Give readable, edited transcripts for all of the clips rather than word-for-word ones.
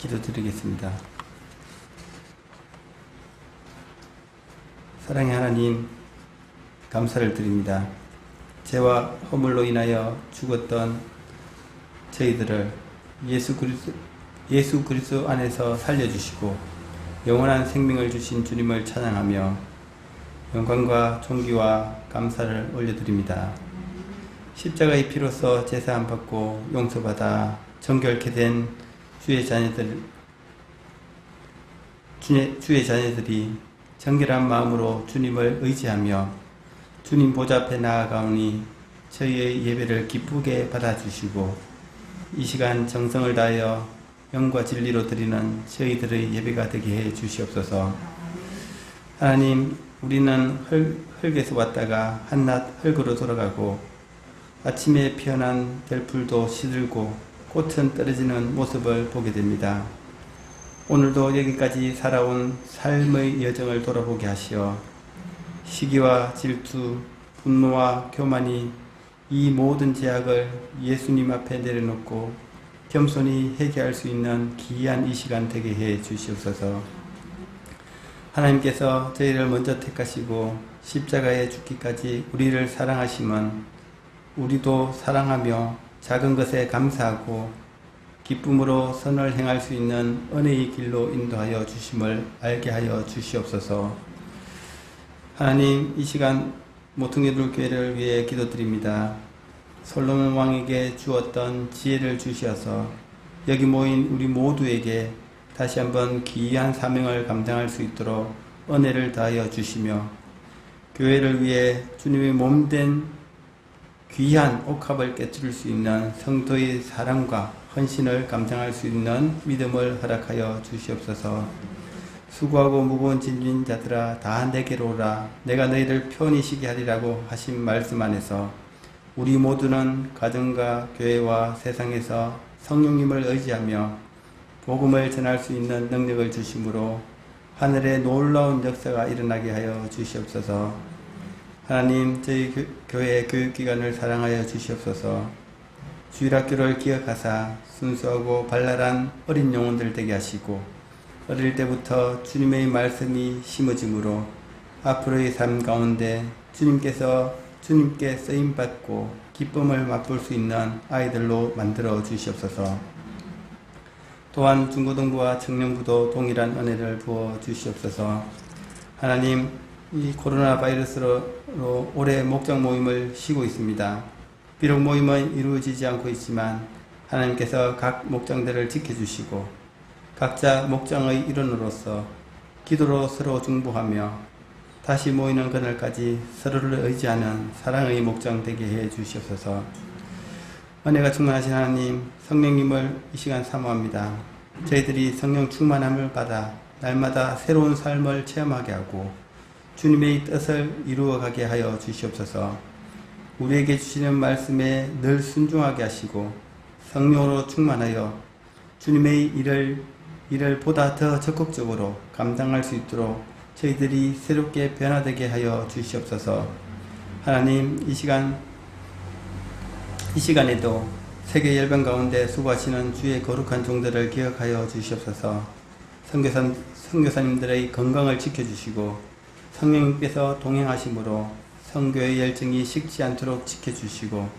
기도드리겠습니다. 사랑의 하나님, 감사를 드립니다. 죄와 허물로 인하여 죽었던 저희들을 예수 그리스도 안에서 살려주시고 영원한 생명을 주신 주님을 찬양하며 영광과 존귀와 감사를 올려드립니다. 십자가의 피로써 제사함 받고 용서받아 정결케 된 주의 자녀들이 정결한 마음으로 주님을 의지하며 주님 보좌 앞에 나아가오니 저희의 예배를 기쁘게 받아주시고 이 시간 정성을 다하여 영과 진리로 드리는 저희들의 예배가 되게 해 주시옵소서. 하나님, 우리는 흙에서 왔다가 한낱 흙으로 돌아가고 아침에 피어난 들풀도 시들고 꽃은 떨어지는 모습을 보게 됩니다. 오늘도 여기까지 살아온 삶의 여정을 돌아보게 하시어 시기와 질투, 분노와 교만이 이 모든 제약을 예수님 앞에 내려놓고 겸손히 회개할 수 있는 귀한 이 시간 되게 해 주시옵소서. 하나님께서 저희를 먼저 택하시고 십자가에 죽기까지 우리를 사랑하심은 우리도 사랑하며 작은 것에 감사하고 기쁨으로 선을 행할 수 있는 은혜의 길로 인도하여 주심을 알게 하여 주시옵소서. 하나님, 이 시간 모퉁이돌 교회를 위해 기도드립니다. 솔로몬 왕에게 주었던 지혜를 주시어서 여기 모인 우리 모두에게 다시 한번 귀한 사명을 감당할 수 있도록 은혜를 다하여 주시며 교회를 위해 주님의 몸된 귀한 옥합을 깨뜨릴 수 있는 성도의 사랑과 헌신을 감당할 수 있는 믿음을 허락하여 주시옵소서. 수고하고 무거운 짐진 자들아 다 내게로 오라. 내가 너희를 편히 쉬게 하리라고 하신 말씀 안에서 우리 모두는 가정과 교회와 세상에서 성령님을 의지하며 복음을 전할 수 있는 능력을 주심으로 하늘의 놀라운 역사가 일어나게 하여 주시옵소서. 하나님, 저희 교회 교육기관을 사랑하여 주시옵소서. 주일학교를 기억하사 순수하고 발랄한 어린 영혼들 되게 하시고 어릴 때부터 주님의 말씀이 심어짐으로 앞으로의 삶 가운데 주님께 쓰임받고 기쁨을 맛볼 수 있는 아이들로 만들어 주시옵소서. 또한 중고등부와 청년부도 동일한 은혜를 부어 주시옵소서. 하나님, 이 코로나 바이러스로 올해 목장 모임을 쉬고 있습니다. 비록 모임은 이루어지지 않고 있지만 하나님께서 각 목장들을 지켜주시고 각자 목장의 일원으로서 기도로 서로 중보하며 다시 모이는 그날까지 서로를 의지하는 사랑의 목장 되게 해 주시옵소서. 은혜가 충만하신 하나님, 성령님을 이 시간 사모합니다. 저희들이 성령 충만함을 받아 날마다 새로운 삶을 체험하게 하고 주님의 뜻을 이루어가게 하여 주시옵소서. 우리에게 주시는 말씀에 늘 순종하게 하시고 성령으로 충만하여 주님의 일을 보다 더 적극적으로 감당할 수 있도록 저희들이 새롭게 변화되게 하여 주시옵소서. 하나님, 이 시간에도 세계 열방 가운데 수고하시는 주의 거룩한 종들을 기억하여 주시옵소서. 선교사님들의 건강을 지켜주시고 성령님께서 동행하심으로 성교의 열정이 식지 않도록 지켜주시고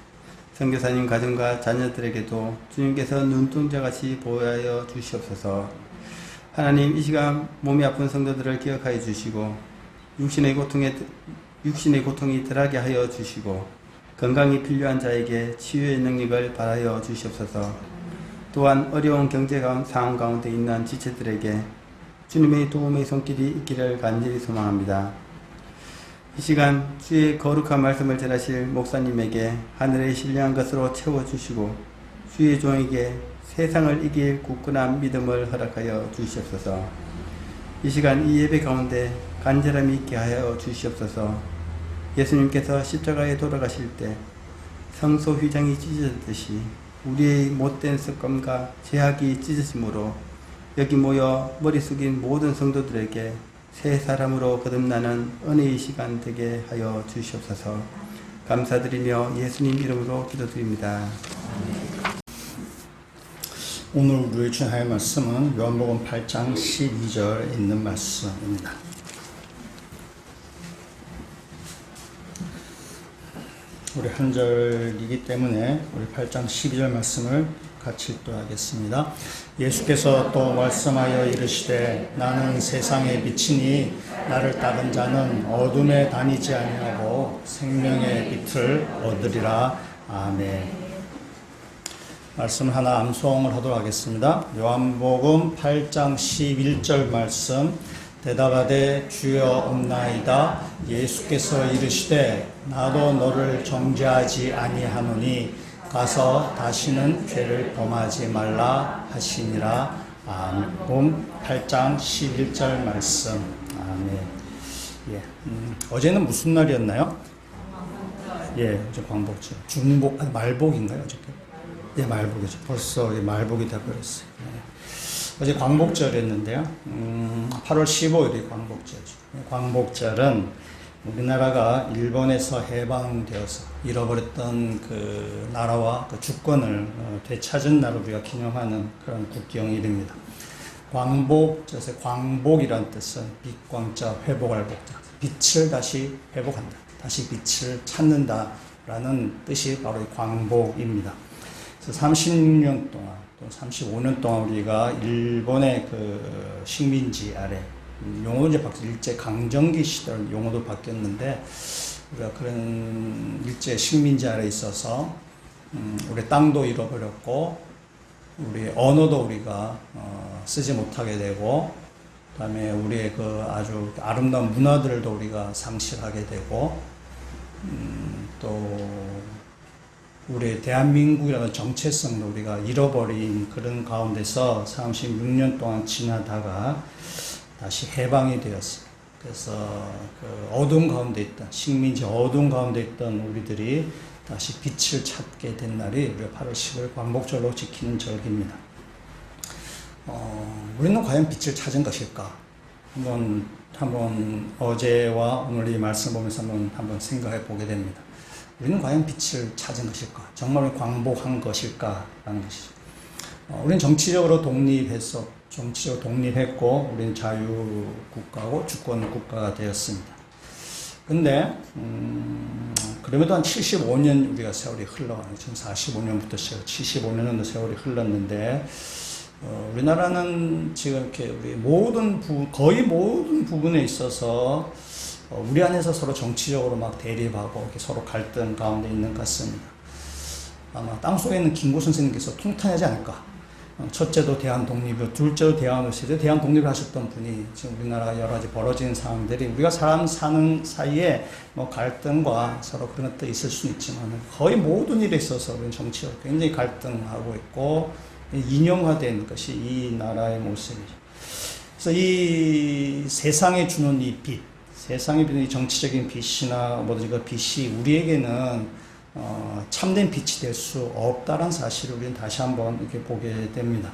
선교사님 가정과 자녀들에게도 주님께서 눈동자같이 보호하여 주시옵소서. 하나님, 이 시간 몸이 아픈 성도들을 기억하여 주시고 육신의 고통이 덜하게 하여 주시고 건강이 필요한 자에게 치유의 능력을 발하여 주시옵소서. 또한 어려운 경제 상황 가운데 있는 지체들에게 주님의 도움의 손길이 있기를 간절히 소망합니다. 이 시간 주의 거룩한 말씀을 전하실 목사님에게 하늘의 신령한 것으로 채워주시고 주의 종에게 세상을 이길 굳건한 믿음을 허락하여 주시옵소서. 이 시간 이 예배 가운데 간절함이 있게 하여 주시옵소서. 예수님께서 십자가에 돌아가실 때 성소 휘장이 찢어졌듯이 우리의 못된 습관과 죄악이 찢어짐으로 여기 모여 머리 숙인 모든 성도들에게 새 사람으로 거듭나는 은혜의 시간 되게 하여 주시옵소서. 감사드리며 예수님 이름으로 기도드립니다. 오늘 우리의 주의 말씀은 요한복음 8장 12절에 있는 말씀입니다. 우리 한 절이기 때문에 우리 8장 12절 말씀을 같이 읽도록 하겠습니다. 예수께서 또 말씀하여 이르시되 나는 세상의 빛이니 나를 따른 자는 어둠에 다니지 아니하고 생명의 빛을 얻으리라. 아멘. 말씀 하나 암송을 하도록 하겠습니다. 요한복음 8장 11절 말씀. 대답하되 주여 없나이다. 예수께서 이르시되 나도 너를 정죄하지 아니하노니 가서 다시는 죄를 범하지 말라 하시니라. 아멘. 8장 11절 말씀. 아멘. 예. 어제는 무슨 날이었나요? 예, 어제 광복절. 중복, 말복인가요? 어저께? 예, 말복이죠. 벌써 말복이 돼버렸어요. 예. 어제 광복절이었는데요. 8월 15일이 광복절이죠. 광복절은 우리나라가 일본에서 해방되어서 잃어버렸던 그 나라와 그 주권을 되찾은 날을 우리가 기념하는 그런 국경일입니다. 광복절에서 광복이란 뜻은 빛광자 회복할 복자, 빛을 다시 회복한다, 다시 빛을 찾는다라는 뜻이 바로 이 광복입니다. 그래서 30년 동안 또 35년 동안 우리가 일본의 그 식민지 아래, 용어도 이제 바뀌었어요. 일제 강점기 시절 용어도 바뀌었는데 우리가 그런 일제 식민지 아래 있어서 우리 땅도 잃어버렸고 우리 언어도 우리가 쓰지 못하게 되고, 그다음에 우리의 그 아주 아름다운 문화들도 우리가 상실하게 되고, 또 우리 대한민국이라는 정체성도 우리가 잃어버린 그런 가운데서 36년 동안 지나다가 다시 해방이 되었어요. 그래서 그 어둠 가운데 있던, 식민지 어둠 가운데 있던 우리들이 다시 빛을 찾게 된 날이 우리가 8월 10일 광복절로 지키는 절기입니다. 우리는 과연 빛을 찾은 것일까? 한번 어제와 오늘 이 말씀 보면서 한번 생각해 보게 됩니다. 우리는 과연 빛을 찾은 것일까? 정말 광복한 것일까라는 것이죠. 우리는 정치적으로 독립했고, 우리는 자유국가고 주권국가가 되었습니다. 근데, 그럼에도 한 75년 우리가 세월이 흘러가는, 지금 45년부터 75년 세월이 흘렀는데, 우리나라는 지금 이렇게 거의 모든 부분에 있어서 우리 안에서 서로 정치적으로 막 대립하고 이렇게 서로 갈등 가운데 있는 것 같습니다. 아마 땅속에 있는 김구 선생님께서 통탄하지 않을까. 첫째도 대한 독립이고 둘째도 대한 오시되 대한 독립을 하셨던 분이 지금 우리나라가 여러 가지 벌어지는 상황들이 우리가 사는 사이에 뭐 갈등과 서로 그런 것도 있을 수는 있지만 거의 모든 일에 있어서 우리는 정치적으로 굉장히 갈등하고 있고 이념화된 것이 이 나라의 모습이죠. 그래서 이 세상에 주는 이 빛, 세상에 비는 이 정치적인 빛이나 뭐든지 그 빛이 우리에게는 참된 빛이 될 수 없다는 사실을 우리는 다시 한번 이렇게 보게 됩니다.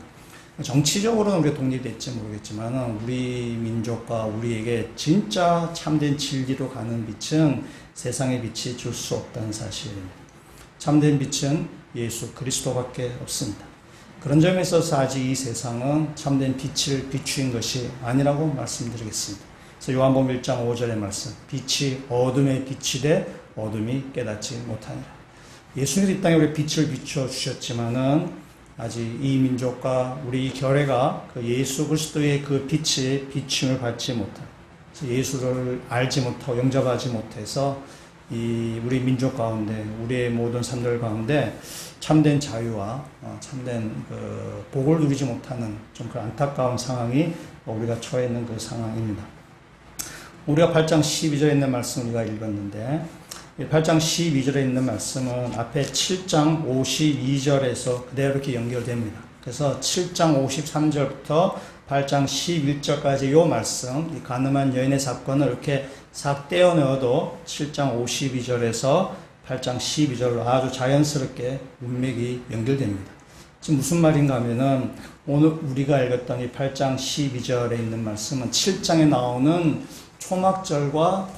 정치적으로는 우리가 독립됐지 모르겠지만 우리 민족과 우리에게 진짜 참된 진리로 가는 빛은 세상의 빛이 줄 수 없다는 사실입니다. 참된 빛은 예수 그리스도밖에 없습니다. 그런 점에 있어서 아직 이 세상은 참된 빛을 비추인 것이 아니라고 말씀드리겠습니다. 그래서 요한복음 1장 5절의 말씀, 빛이 어둠에 비치되 어둠이 깨닫지 못하니라. 예수님이 이 땅에 우리 빛을 비춰 주셨지만은 아직 이 민족과 우리 이 결회가 그 예수 그리스도의 그 빛의 비춤을 받지 못한, 예수를 알지 못하고 영접하지 못해서 이 우리 민족 가운데, 우리의 모든 삶들 가운데 참된 자유와 참된 그 복을 누리지 못하는 좀 그 안타까운 상황이 우리가 처해 있는 그 상황입니다. 우리가 8장 12절에 있는 말씀 우리가 읽었는데, 8장 12절에 있는 말씀은 앞에 7장 52절에서 그대로 이렇게 연결됩니다. 그래서 7장 53절부터 8장 11절까지 이 말씀, 이 가늠한 여인의 사건을 이렇게 싹 떼어 넣어도 7장 52절에서 8장 12절로 아주 자연스럽게 문맥이 연결됩니다. 지금 무슨 말인가 하면은 오늘 우리가 읽었던 이 8장 12절에 있는 말씀은 7장에 나오는 초막절과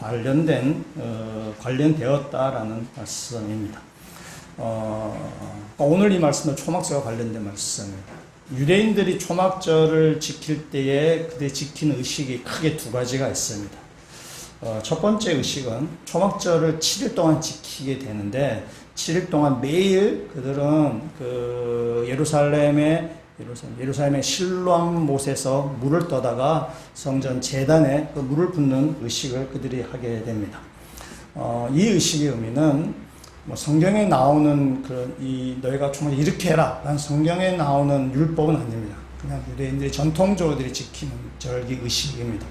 관련되었다라는 말씀입니다. 오늘 이 말씀은 초막절과 관련된 말씀입니다. 유대인들이 초막절을 지킬 때에 그때 지키는 의식이 크게 두 가지가 있습니다. 첫 번째 의식은 초막절을 7일 동안 지키게 되는데 7일 동안 매일 그들은 그 예루살렘의 실로암 못에서 물을 떠다가 성전 제단에 그 물을 붓는 의식을 그들이 하게 됩니다. 이 의식의 의미는 뭐 성경에 나오는 그런 너희가 정말 이렇게 해라 라는 성경에 나오는 율법은 아닙니다. 그냥 유대인들이 전통적으로 지키는 절기 의식입니다.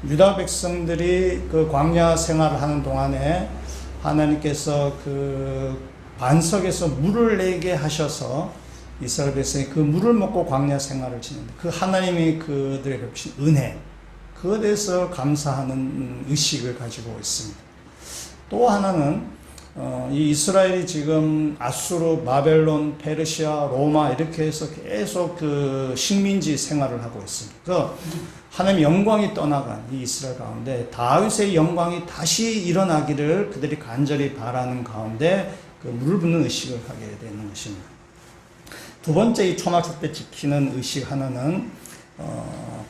유다 백성들이 그 광야 생활을 하는 동안에 하나님께서 그 반석에서 물을 내게 하셔서 이스라엘 백성이 그 물을 먹고 광야 생활을 지는데 그 하나님이 그들에게 베푸신 은혜, 그에 대해서 감사하는 의식을 가지고 있습니다. 또 하나는 이 이스라엘이 지금 아수르, 바벨론, 페르시아, 로마 이렇게 해서 계속 그 식민지 생활을 하고 있습니다. 그래서 하나님의 영광이 떠나간 이 이스라엘 가운데 다윗의 영광이 다시 일어나기를 그들이 간절히 바라는 가운데 그 물을 붓는 의식을 하게 되는 것입니다. 두 번째 이 초막절 때 지키는 의식 하나는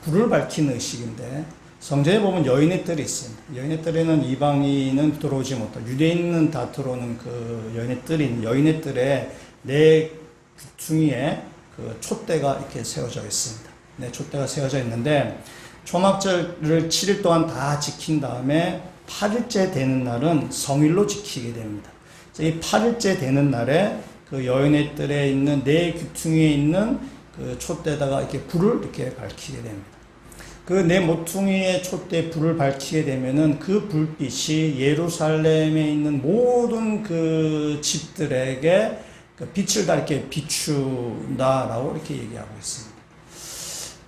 불을 밝히는 의식인데 성전에 보면 여인의 뜰이 있습니다. 여인의 뜰에는 이방인은 들어오지 못하고 유대인은 다 들어오는 그 여인의 뜰에 네 귀퉁이에 그 촛대가 이렇게 세워져 있습니다. 네, 촛대가 세워져 있는데 초막절을 7일 동안 다 지킨 다음에 8일째 되는 날은 성일로 지키게 됩니다. 이 8일째 되는 날에 그 여인의 뜰에 있는 네 귀퉁이에 있는 그 촛대다가 이렇게 불을 이렇게 밝히게 됩니다. 그 네 모퉁이의 촛대 불을 밝히게 되면은 그 불빛이 예루살렘에 있는 모든 그 집들에게 그 빛을 다 이렇게 비춘다라고 이렇게 얘기하고 있습니다.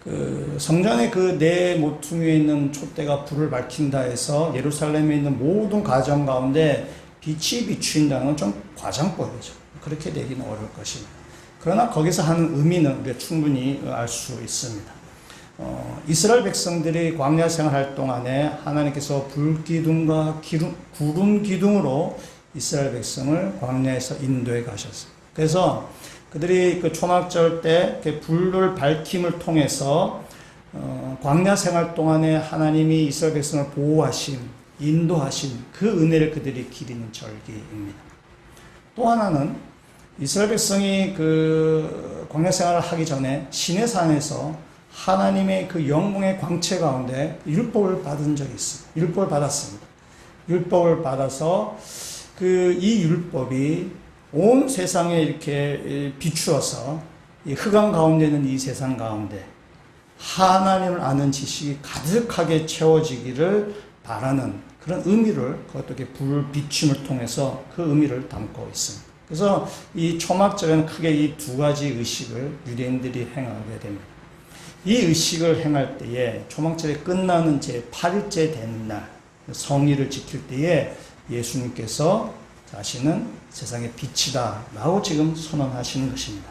그 성전의 그 네 모퉁이에 있는 촛대가 불을 밝힌다 해서 예루살렘에 있는 모든 가정 가운데 빛이 비춘다는 건 좀 과장법이죠. 그렇게 되기는 어려울 것입니다. 그러나 거기서 하는 의미는 우리가 충분히 알 수 있습니다. 이스라엘 백성들이 광야 생활할 동안에 하나님께서 불기둥과 구름 기둥으로 이스라엘 백성을 광야에서 인도해 가셨어요. 그래서 그들이 그 초막절 때 불을 밝힘을 통해서 광야 생활 동안에 하나님이 이스라엘 백성을 보호하신, 인도하신 그 은혜를 그들이 기리는 절기입니다. 또 하나는 이스라엘 백성이 그 광야 생활을 하기 전에 시내산에서 하나님의 그 영광의 광채 가운데 율법을 받은 적이 있습니다. 율법을 받았습니다. 율법을 받아서 그 이 율법이 온 세상에 이렇게 비추어서 이 흑암 가운데 있는 이 세상 가운데 하나님을 아는 지식이 가득하게 채워지기를 바라는 그런 의미를 그것도 이렇게 불 비춤을 통해서 그 의미를 담고 있습니다. 그래서 이 초막절에는 크게 이 두 가지 의식을 유대인들이 행하게 됩니다. 이 의식을 행할 때에 초막절이 끝나는 제 8일째 되는 날 성일을 지킬 때에 예수님께서 자신은 세상의 빛이다 라고 지금 선언하시는 것입니다.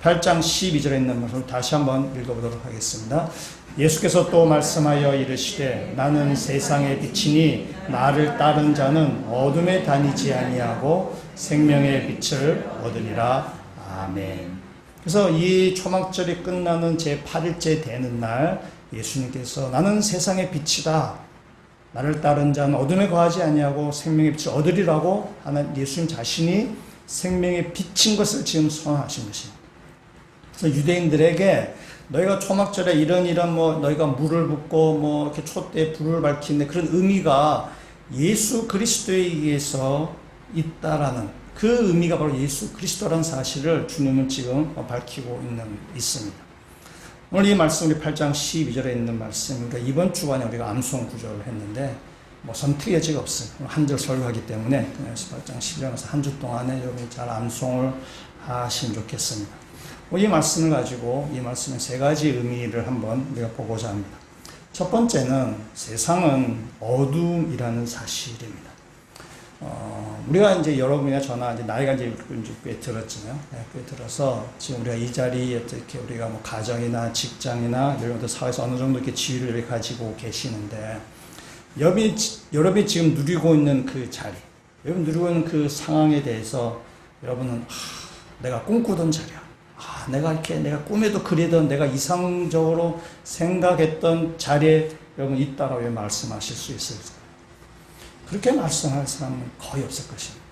8장 12절에 있는 말씀을 다시 한번 읽어보도록 하겠습니다. 예수께서 또 말씀하여 이르시되 나는 세상의 빛이니 나를 따른 자는 어둠에 다니지 아니하고 생명의 빛을 얻으리라. 아멘. 그래서 이 초막절이 끝나는 제 8일째 되는 날 예수님께서 나는 세상의 빛이다. 나를 따른 자는 어둠에 거하지 아니하고 생명의 빛을 얻으리라고 하는 예수님 자신이 생명의 빛인 것을 지금 선언하신 것입니다. 그래서 유대인들에게 너희가 초막절에 이런 뭐 너희가 물을 붓고 뭐 이렇게 촛대에 불을 밝히는데 그런 의미가 예수 그리스도에 의해서 있다라는 그 의미가 바로 예수 그리스도라는 사실을 주님은 지금 밝히고 있습니다. 오늘 이 말씀 우리 8장 12절에 있는 말씀, 그러니까 이번 주간에 우리가 암송 구절을 했는데 뭐 선택의 없습니다. 한 절 설교하기 때문에 그래서 8장 12절에서 한 주 동안에 여러분이 잘 암송을 하시면 좋겠습니다. 이 말씀을 가지고 이 말씀의 세 가지 의미를 한번 우리가 보고자 합니다. 첫 번째는 세상은 어둠이라는 사실입니다. 우리가 이제 여러분이나 저나 이제 나이가 이제 꽤 들었잖아요. 꽤 들어서 지금 우리가 이 자리에 이렇게 우리가 뭐 가정이나 직장이나 여러분들 사회에서 어느 정도 이렇게 지위를 가지고 계시는데 여러분이 지금 누리고 있는 그 자리, 여러분 누리고 있는 그 상황에 대해서 여러분은 내가 꿈꾸던 자리야. 내가 이렇게 내가 꿈에도 그리던 내가 이상적으로 생각했던 자리에 여러분 있다라고 말씀하실 수 있을까요? 그렇게 말씀할 사람은 거의 없을 것입니다.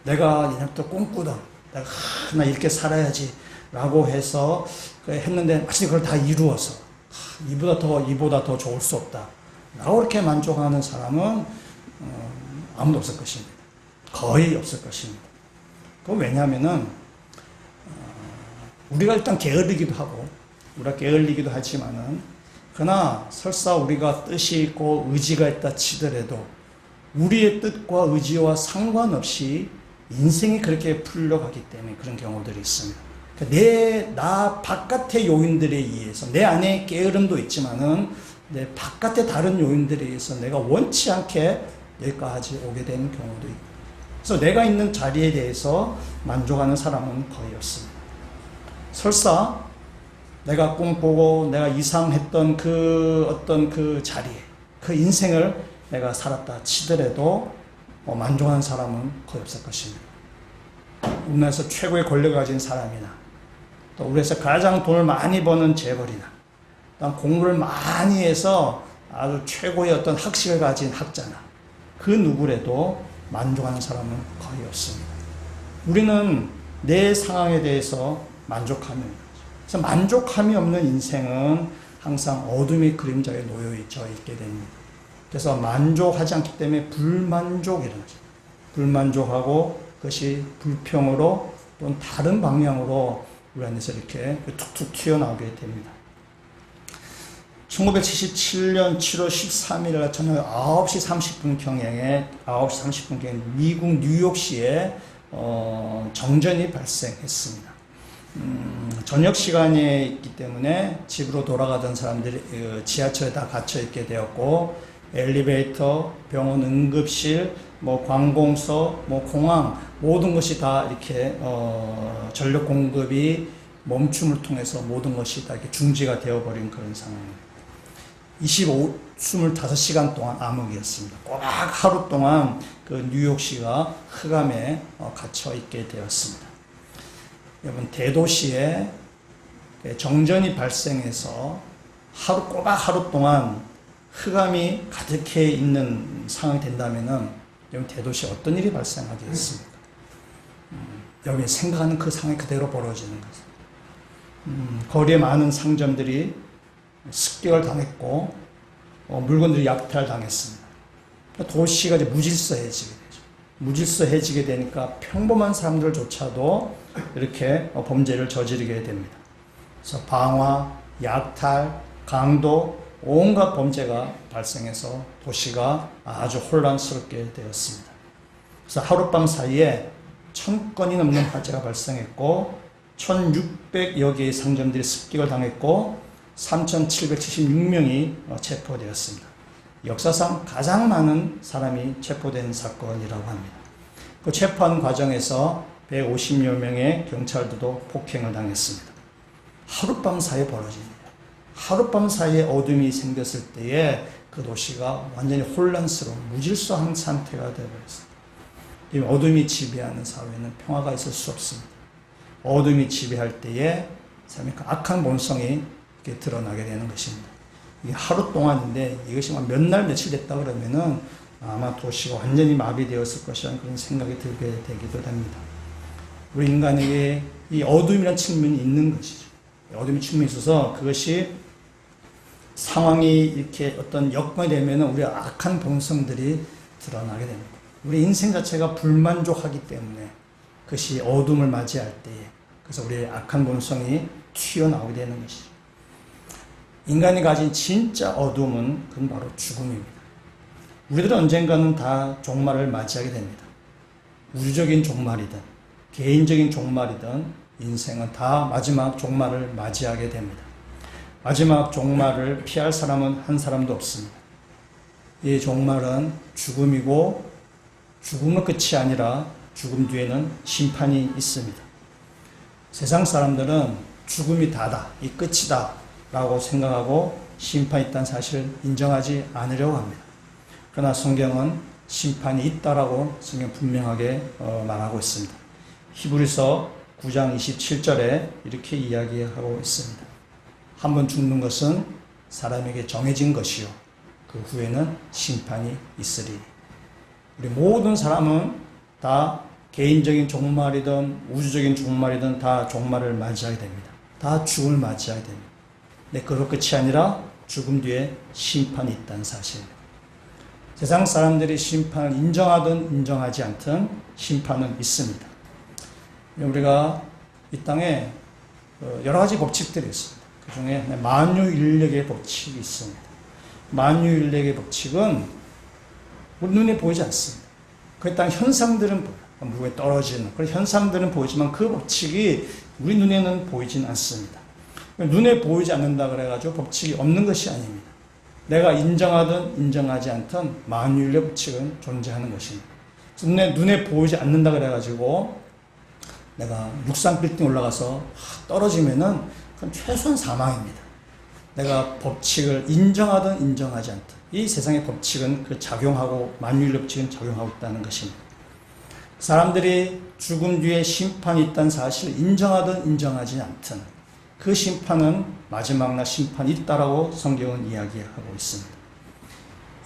내가 이제부터 꿈꾸던 내가 나 이렇게 살아야지 라고 해서 했는데 마치 그걸 다 이루어서 이보다 더 좋을 수 없다 라고 이렇게 만족하는 사람은 아무도 없을 것입니다. 거의 없을 것입니다. 그건 왜냐하면은 우리가 일단 게을리기도 하고 우리가 게을리기도 하지만은 그러나 설사 우리가 뜻이 있고 의지가 있다 치더라도 우리의 뜻과 의지와 상관없이 인생이 그렇게 풀려가기 때문에 그런 경우들이 있습니다. 나 바깥의 요인들에 의해서 내 안에 게으름도 있지만은 내 바깥의 다른 요인들에 의해서 내가 원치 않게 여기까지 오게 되는 경우도 있고, 그래서 내가 있는 자리에 대해서 만족하는 사람은 거의 없습니다. 설사 내가 꿈꾸고 내가 이상했던 그 어떤 그 자리에 그 인생을 내가 살았다 치더라도 만족하는 사람은 거의 없을 것입니다. 우리나라에서 최고의 권력을 가진 사람이나 또 우리에서 가장 돈을 많이 버는 재벌이나 또 공부를 많이 해서 아주 최고의 어떤 학식을 가진 학자나 그 누구라도 만족하는 사람은 거의 없습니다. 우리는 내 상황에 대해서 만족함이 없는 거죠. 그래서 만족함이 없는 인생은 항상 어둠의 그림자에 놓여 있게 됩니다. 그래서 만족하지 않기 때문에 불만족이라는 거죠. 불만족하고 그것이 불평으로 또는 다른 방향으로 우리 안에서 이렇게 툭툭 튀어나오게 됩니다. 1977년 7월 13일 날 저녁 9시 30분경에 미국 뉴욕시에 정전이 발생했습니다. 저녁 시간에 있기 때문에 집으로 돌아가던 사람들이 지하철에 다 갇혀 있게 되었고, 엘리베이터, 병원 응급실, 관공서, 공항 모든 것이 다 이렇게 전력 공급이 멈춤을 통해서 모든 것이 다 이렇게 중지가 되어버린 그런 상황입니다. 25시간 동안 암흑이었습니다. 꼬박 하루 동안 그 뉴욕시가 흑암에 갇혀 있게 되었습니다. 여러분, 대도시에 정전이 발생해서 꼬박 하루 동안 흑암이 가득해 있는 상황이 된다면은 여러분, 대도시에 어떤 일이 발생하겠습니까? 여러분이 생각하는 그 상황이 그대로 벌어지는 거죠. 거리에 많은 상점들이 습격을 당했고 물건들이 약탈당했습니다. 도시가 이제 무질서해지게 되죠. 무질서해지게 되니까 평범한 사람들조차도 이렇게 범죄를 저지르게 됩니다. 그래서 방화, 약탈, 강도, 온갖 범죄가 발생해서 도시가 아주 혼란스럽게 되었습니다. 그래서 하룻밤 사이에 1000건이 넘는 화재가 발생했고 1600여 개의 상점들이 습격을 당했고 3776명이 체포되었습니다. 역사상 가장 많은 사람이 체포된 사건이라고 합니다. 그 체포한 과정에서 150여 명의 경찰들도 폭행을 당했습니다. 하룻밤 사이에 벌어집니다. 하룻밤 사이에 어둠이 생겼을 때에 그 도시가 완전히 혼란스러운 무질서한 상태가 되어버렸습니다. 어둠이 지배하는 사회는 평화가 있을 수 없습니다. 어둠이 지배할 때에 삶의 악한 본성이 이렇게 드러나게 되는 것입니다. 이게 하루 동안인데 이것이 몇 날 며칠 됐다 그러면은 아마 도시가 완전히 마비되었을 것이라는 그런 생각이 들게 되기도 합니다. 우리 인간에게 이 어둠이라는 측면이 있는 것이죠. 어둠의 측면이 있어서 그것이 상황이 이렇게 어떤 여건이 되면 우리 악한 본성들이 드러나게 됩니다. 우리 인생 자체가 불만족하기 때문에 그것이 어둠을 맞이할 때에 그래서 우리의 악한 본성이 튀어나오게 되는 것이죠. 인간이 가진 진짜 어둠은 그건 바로 죽음입니다. 우리들은 언젠가는 다 종말을 맞이하게 됩니다. 우주적인 종말이든 개인적인 종말이든 인생은 다 마지막 종말을 맞이하게 됩니다. 마지막 종말을 피할 사람은 한 사람도 없습니다. 이 종말은 죽음이고 죽음은 끝이 아니라 죽음 뒤에는 심판이 있습니다. 세상 사람들은 죽음이 다다, 이 끝이다 라고 생각하고 심판이 있다는 사실을 인정하지 않으려고 합니다. 그러나 성경은 심판이 있다라고 성경 분명하게 말하고 있습니다. 히브리서 9장 27절에 이렇게 이야기하고 있습니다. 한 번 죽는 것은 사람에게 정해진 것이요 그 후에는 심판이 있으리. 우리 모든 사람은 다 개인적인 종말이든 우주적인 종말이든 다 종말을 맞이하게 됩니다. 다 죽음을 맞이하게 됩니다. 근데 그럴 끝이 아니라 죽음 뒤에 심판이 있다는 사실입니다. 세상 사람들이 심판을 인정하든 인정하지 않든 심판은 있습니다. 우리가 이 땅에 여러 가지 법칙들이 있습니다. 그 중에 만유인력의 법칙이 있습니다. 만유인력의 법칙은 우리 눈에 보이지 않습니다. 그 땅 현상들은 보여요. 물에 떨어지는 그런 현상들은 보이지만 그 법칙이 우리 눈에는 보이진 않습니다. 눈에 보이지 않는다 그래가지고 법칙이 없는 것이 아닙니다. 내가 인정하든 인정하지 않든 만유인력의 법칙은 존재하는 것입니다. 눈에 보이지 않는다 그래가지고 내가 육상 빌딩 올라가서 떨어지면은 그건 최소한 사망입니다. 내가 법칙을 인정하든 인정하지 않든 이 세상의 법칙은 그 작용하고 만유인력 법칙은 작용하고 있다는 것입니다. 사람들이 죽음 뒤에 심판이 있다는 사실을 인정하든 인정하지 않든 그 심판은 마지막 날 심판이 있다라고 성경은 이야기하고 있습니다.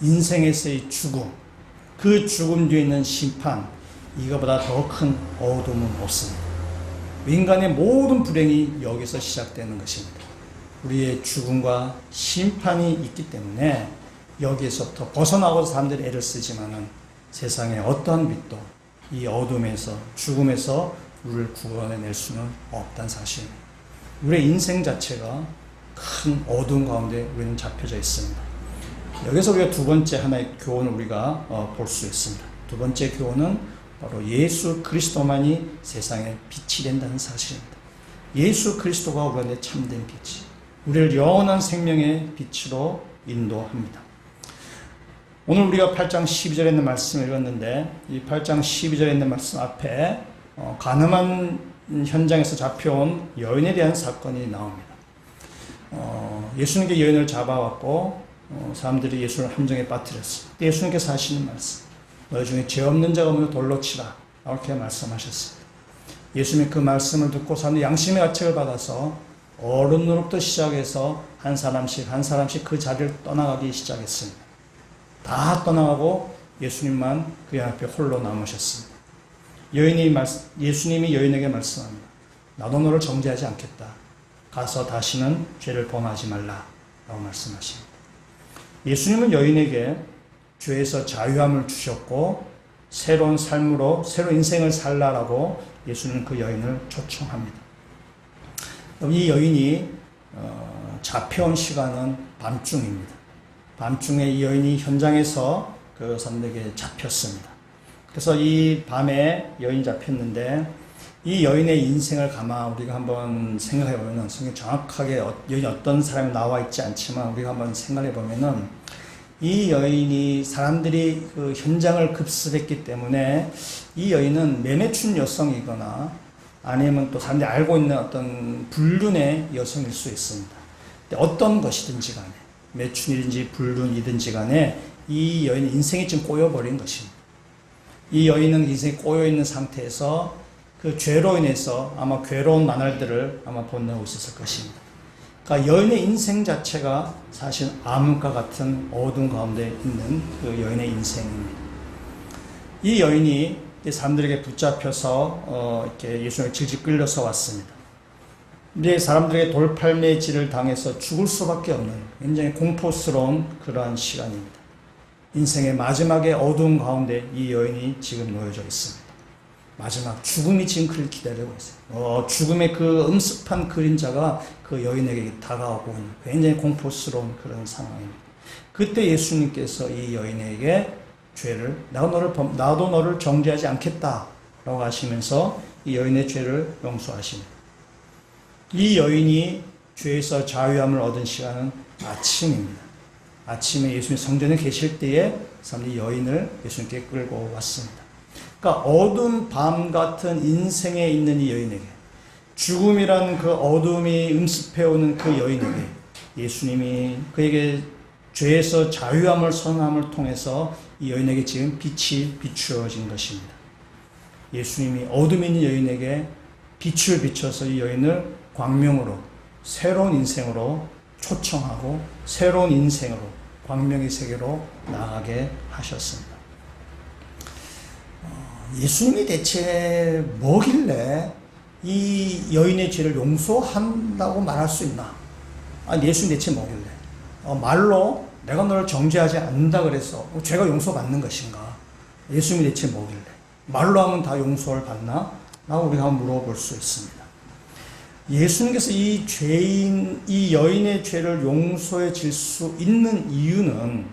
인생에서의 죽음, 그 죽음 뒤에 있는 심판, 이거보다 더 큰 어둠은 없습니다. 인간의 모든 불행이 여기서 시작되는 것입니다. 우리의 죽음과 심판이 있기 때문에 여기에서부터 벗어나고 사람들이 애를 쓰지만은 세상에 어떠한 빛도 이 어둠에서 죽음에서 우리를 구원해낼 수는 없다는 사실입니다. 우리의 인생 자체가 큰 어두운 가운데 우리는 잡혀져 있습니다. 여기서 우리가 두 번째 하나의 교훈을 우리가 볼 수 있습니다. 두 번째 교훈은 바로 예수 그리스도만이 세상의 빛이 된다는 사실입니다. 예수 그리스도가 우리한테 참된 빛이, 우리를 영원한 생명의 빛으로 인도합니다. 오늘 우리가 8장 12절에 있는 말씀을 읽었는데 이 8장 12절에 있는 말씀 앞에 가늠한 현장에서 잡혀온 여인에 대한 사건이 나옵니다. 예수님께 여인을 잡아왔고 사람들이 예수를 함정에 빠뜨렸습니다. 예수님께서 하시는 말씀, 너희 중에 죄 없는 자가 없는 돌로 치라, 이렇게 말씀하셨습니다. 예수님의 그 말씀을 듣고 사람들이 양심의 가책을 받아서 어른으로부터 시작해서 한 사람씩 그 자리를 떠나가기 시작했습니다. 다 떠나가고 예수님만 그 앞에 홀로 남으셨습니다. 예수님이 여인에게 말씀합니다. 나도 너를 정죄하지 않겠다. 가서 다시는 죄를 범하지 말라 라고 말씀하십니다. 예수님은 여인에게 죄에서 자유함을 주셨고 새로운 삶으로 새로운 인생을 살라라고 예수님은 그 여인을 초청합니다. 이 여인이 잡혀온 시간은 밤중입니다. 밤중에 이 여인이 현장에서 그 사람들에게 잡혔습니다. 그래서 이 밤에 여인이 잡혔는데 이 여인의 인생을 가만 우리가 한번 생각해 보면은 성경 정확하게 여인이 어떤 사람이 나와 있지 않지만 우리가 한번 생각해 보면은 이 여인이 사람들이 그 현장을 급습했기 때문에 이 여인은 매매춘 여성이거나 아니면 또 사람들이 알고 있는 어떤 불륜의 여성일 수 있습니다. 어떤 것이든지 간에 매춘이든지 불륜이든지 간에 이 여인의 인생이 지금 꼬여버린 것입니다. 이 여인은 인생이 꼬여있는 상태에서 그 죄로 인해서 아마 괴로운 나날들을 아마 보내고 있었을 것입니다. 그러니까 여인의 인생 자체가 사실 암흑과 같은 어두운 가운데 있는 그 여인의 인생입니다. 이 여인이 사람들에게 붙잡혀서 이렇게 예수님을 질질 끌려서 왔습니다. 이제 사람들에게 돌팔매질을 당해서 죽을 수밖에 없는 굉장히 공포스러운 그러한 시간입니다. 인생의 마지막의 어두운 가운데 이 여인이 지금 놓여져 있습니다. 마지막 죽음이 지금 그를 기다리고 있어요. 죽음의 그 음습한 그림자가 그 여인에게 다가오고 있는 굉장히 공포스러운 그런 상황입니다. 그때 예수님께서 이 여인에게 죄를 나도 너를 정죄하지 않겠다라고 하시면서 이 여인의 죄를 용서하십니다. 이 여인이 죄에서 자유함을 얻은 시간은 아침입니다. 아침에 예수님 성전에 계실 때에 사람들이 여인을 예수님께 끌고 왔습니다. 그러니까 어두운 밤 같은 인생에 있는 이 여인에게, 죽음이란 그 어둠이 음습해오는 그 여인에게 예수님이 그에게 죄에서 자유함을 선함을 통해서 이 여인에게 지금 빛이 비추어진 것입니다. 예수님이 어둠에 있는 여인에게 빛을 비춰서 이 여인을 광명으로, 새로운 인생으로 초청하고 새로운 인생으로, 광명의 세계로 나아가게 하셨습니다. 예수님이 대체 뭐길래 이 여인의 죄를 용서한다고 말할 수 있나? 예수님 대체 뭐길래? 말로 내가 너를 정죄하지 않는다 그래서 죄가 용서받는 것인가? 예수님이 대체 뭐길래? 말로 하면 다 용서를 받나? 라고 우리가 한번 물어볼 수 있습니다. 예수님께서 이 여인의 죄를 용서해 줄 수 있는 이유는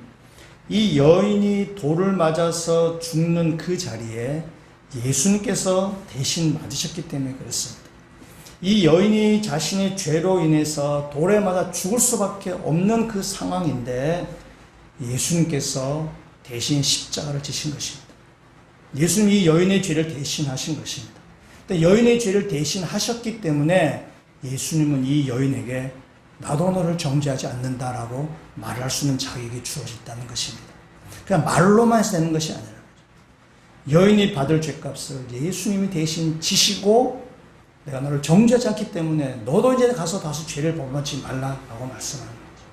이 여인이 돌을 맞아서 죽는 그 자리에 예수님께서 대신 맞으셨기 때문에 그렇습니다. 이 여인이 자신의 죄로 인해서 돌에 맞아 죽을 수밖에 없는 그 상황인데 예수님께서 대신 십자가를 지신 것입니다. 예수님이 이 여인의 죄를 대신하신 것입니다. 여인의 죄를 대신하셨기 때문에 예수님은 이 여인에게 나도 너를 정죄하지 않는다라고 말할 수 있는 자격이 주어졌다는 것입니다. 그냥 말로만 해서 되는 것이 아니라 여인이 받을 죄값을 예수님이 대신 지시고 내가 너를 정죄하지 않기 때문에 너도 이제 가서 다시 죄를 범하지 말라라고 말씀하는 거죠.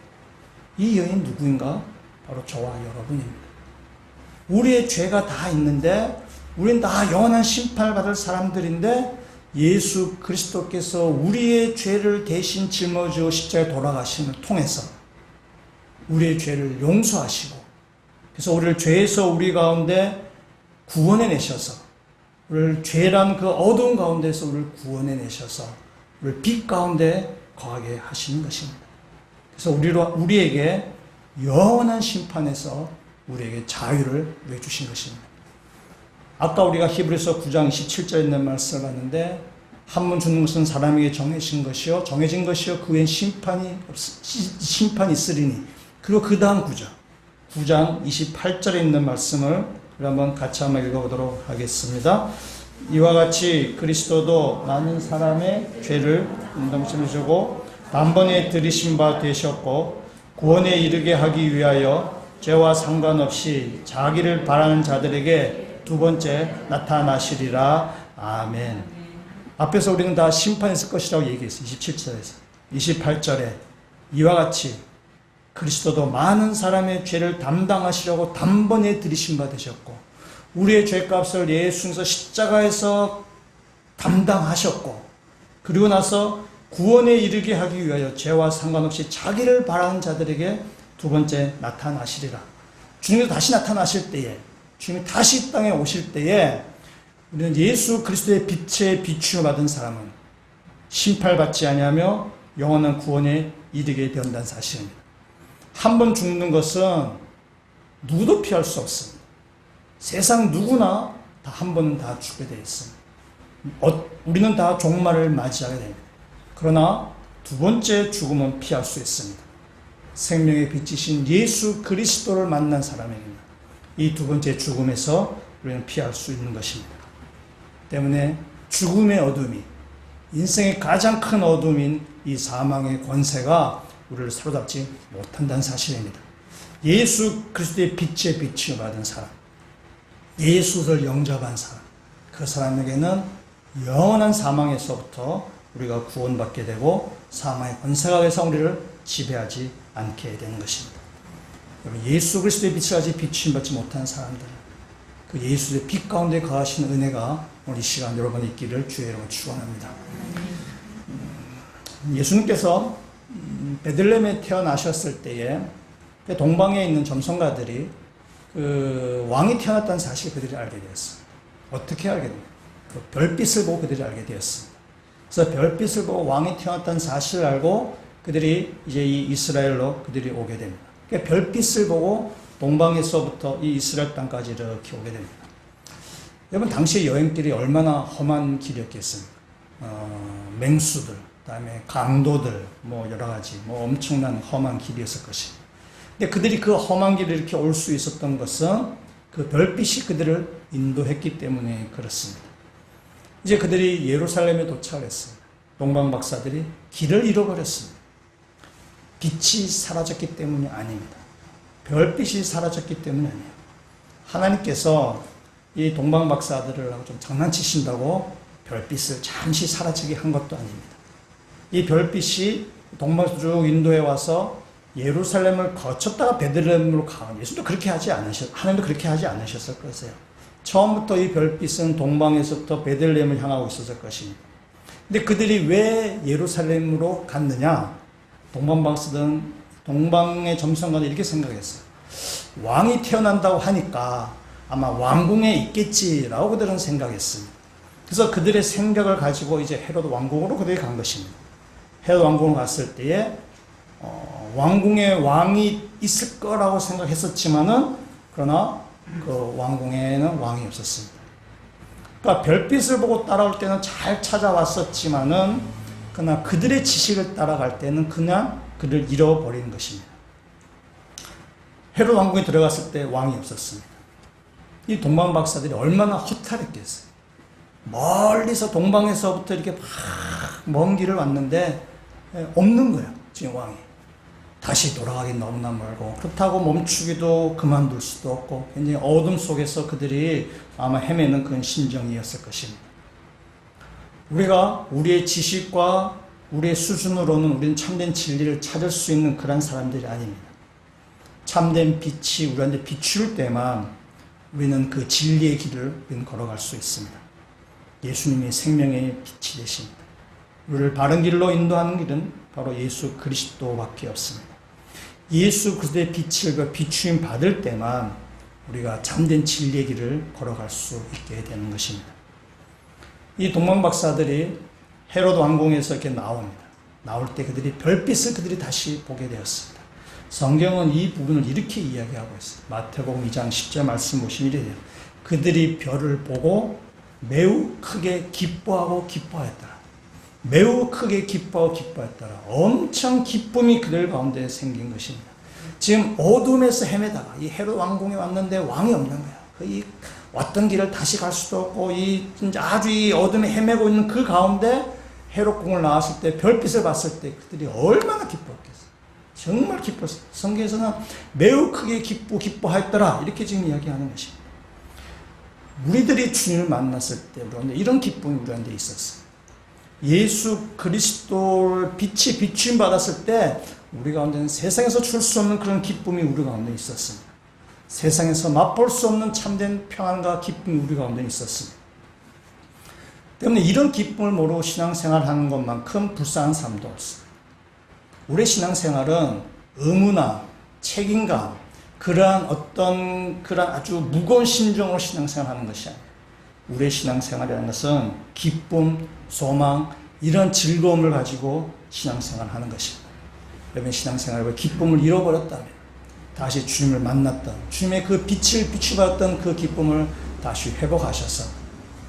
이 여인 누구인가? 바로 저와 여러분입니다. 우리의 죄가 다 있는데 우리는 다 영원한 심판을 받을 사람들인데 예수 그리스도께서 우리의 죄를 대신 짊어지고 십자가에 돌아가심을 통해서 우리의 죄를 용서하시고 그래서 우리를 죄에서 우리 가운데 구원해 내셔서 우리를 죄란 그 어두운 가운데서 우리를 구원해 내셔서 우리를 빛 가운데 거하게 하시는 것입니다. 그래서 우리에게 영원한 심판에서 우리에게 자유를 주신 것입니다. 아까 우리가 히브리서 9장 27절에 있는 말씀을 봤는데 한 번 죽는 것은 사람에게 정해진 것이요 그 후엔 심판이 있으리니 그리고 그 다음 9장 28절에 있는 말씀을 한번 같이 한번 읽어보도록 하겠습니다. 이와 같이 그리스도도 많은 사람의 죄를 인정시키시고 단번에 들이신 바 되셨고 구원에 이르게 하기 위하여 죄와 상관없이 자기를 바라는 자들에게 두 번째 나타나시리라. 아멘. 앞에서 우리는 다 심판이 있을 것이라고 얘기했어요. 27절에서. 28절에 이와 같이 그리스도도 많은 사람의 죄를 담당하시려고 단번에 들이신 바 되셨고 우리의 죄값을 예수님께서 십자가에서 담당하셨고 그리고 나서 구원에 이르게 하기 위하여 죄와 상관없이 자기를 바라는 자들에게 두 번째 나타나시리라. 주님이 다시 나타나실 때에 주님이 다시 땅에 오실 때에 우리는 예수 그리스도의 빛에 비추어 받은 사람은 심판받지 아니하며 영원한 구원에 이르게 된다는 사실입니다. 한 번 죽는 것은 누구도 피할 수 없습니다. 세상 누구나 다 한 번은 다 죽게 되어 있습니다. 우리는 다 종말을 맞이하게 됩니다. 그러나 두 번째 죽음은 피할 수 있습니다. 생명의 빛이신 예수 그리스도를 만난 사람에게는 이 두 번째 죽음에서 우리는 피할 수 있는 것입니다. 때문에 죽음의 어둠이 인생의 가장 큰 어둠인 이 사망의 권세가 우리를 사로잡지 못한다는 사실입니다. 예수 그리스도의 빛에 비추어 받은 사람, 예수를 영접한 사람, 그 사람에게는 영원한 사망에서부터 우리가 구원받게 되고 사망의 권세가 돼서 우리를 지배하지 않게 되는 것입니다. 예수 그리스도의 빛을 아직 비추임받지 못한 사람들, 그 예수의 빛 가운데 거하시는 은혜가 오늘 이 시간 여러분이 있기를 주의 이름으로 축원합니다. 예수님께서 베들레헴에 태어나셨을 때에 동방에 있는 점성가들이 그 왕이 태어났다는 사실을 그들이 알게 되었습니다. 어떻게 알게 됩니까? 그 별빛을 보고 그들이 알게 되었습니다. 그래서 별빛을 보고 왕이 태어났다는 사실을 알고 그들이 이제 이 이스라엘로 그들이 오게 됩니다. 그러니까 별빛을 보고 동방에서부터 이 이스라엘 땅까지 이렇게 오게 됩니다. 여러분 당시의 여행길이 얼마나 험한 길이었겠습니까? 맹수들, 그다음에 강도들, 뭐 여러 가지 엄청난 험한 길이었을 것입니다. 근데 그들이 그 험한 길을 이렇게 올 수 있었던 것은 그 별빛이 그들을 인도했기 때문에 그렇습니다. 이제 그들이 예루살렘에 도착했습니다. 동방 박사들이 길을 잃어버렸습니다. 빛이 사라졌기 때문이 아닙니다. 별빛이 사라졌기 때문이 아니에요. 하나님께서 이 동방 박사들을 좀 장난치신다고 별빛을 잠시 사라지게 한 것도 아닙니다. 이 별빛이 동방에서 쭉 인도에 와서 예루살렘을 거쳤다가 베들레헴으로 가는, 예수도 그렇게 하나님도 그렇게 하지 않으셨을 것이에요. 처음부터 이 별빛은 동방에서부터 베들레헴을 향하고 있었을 것입니다. 근데 그들이 왜 예루살렘으로 갔느냐? 동방박사들은, 동방의 점성가는 이렇게 생각했어요. 왕이 태어난다고 하니까 아마 왕궁에 있겠지라고 그들은 생각했습니다. 그래서 그들의 생각을 가지고 이제 헤롯 왕궁으로 그들이 간 것입니다. 헤롯 왕궁으로 갔을 때에 왕궁에 왕이 있을 거라고 생각했었지만은, 그러나 그 왕궁에는 왕이 없었습니다. 그러니까 별빛을 보고 따라올 때는 잘 찾아왔었지만은, 그러나 그들의 지식을 따라갈 때는 그냥 그를 잃어버린 것입니다. 헤롯 왕궁에 들어갔을 때 왕이 없었습니다. 이 동방 박사들이 얼마나 허탈했겠어요. 멀리서 동방에서부터 이렇게 막 먼 길을 왔는데 없는 거예요, 지금 왕이. 다시 돌아가긴 너무나 멀고, 그렇다고 멈추기도 그만둘 수도 없고, 굉장히 어둠 속에서 그들이 아마 헤매는 그런 심정이었을 것입니다. 우리가 우리의 지식과 우리의 수준으로는 우리는 참된 진리를 찾을 수 있는 그런 사람들이 아닙니다. 참된 빛이 우리한테 비출 때만 우리는 그 진리의 길을 우리는 걸어갈 수 있습니다. 예수님이 생명의 빛이 되십니다. 우리를 바른 길로 인도하는 길은 바로 예수 그리스도밖에 없습니다. 예수 그리스도의 빛을 비추임 받을 때만 우리가 참된 진리의 길을 걸어갈 수 있게 되는 것입니다. 이 동방 박사들이 헤롯 왕궁에서 이렇게 나옵니다. 나올 때 그들이 별빛을 그들이 다시 보게 되었습니다. 성경은 이 부분을 이렇게 이야기하고 있어요. 마태복음 2장 10절 말씀 보시면 이래요. 그들이 별을 보고 매우 크게 기뻐하고 기뻐했더라. 매우 크게 기뻐하고 기뻐했더라. 엄청 기쁨이 그들 가운데 생긴 것입니다. 지금 어둠에서 헤매다가 이 헤롯 왕궁에 왔는데 왕이 없는 거야. 이 왔던 길을 다시 갈 수도 없고, 이 진짜 아주 이 어둠에 헤매고 있는 그 가운데 헤롯 궁을 나왔을 때 별빛을 봤을 때 그들이 얼마나 기뻐했겠어요. 정말 기뻤어요. 성경에서는 매우 크게 기뻐했더라 이렇게 지금 이야기하는 것입니다. 우리들이 주님을 만났을 때 우리한테 이런 기쁨이 우리한테 있었어요. 예수 그리스도를 빛이 비추임 받았을 때 우리 가운데는 세상에서 줄 수 없는 그런 기쁨이 우리 가운데 있었습니다. 세상에서 맛볼 수 없는 참된 평안과 기쁨이 우리 가운데 있었습니다. 때문에 이런 기쁨을 모르고 신앙생활하는 것만큼 불쌍한 사람도 없습니다. 우리의 신앙생활은 의무나 책임감, 그러한 아주 무거운 심정으로 신앙생활하는 것이 아니에요. 우리의 신앙생활이라는 것은 기쁨, 소망, 이런 즐거움을 가지고 신앙생활하는 것입니다. 여러분 신앙생활에 기쁨을 잃어버렸다면, 다시 주님을 만났던, 주님의 그 빛을 비추받았던 그 기쁨을 다시 회복하셔서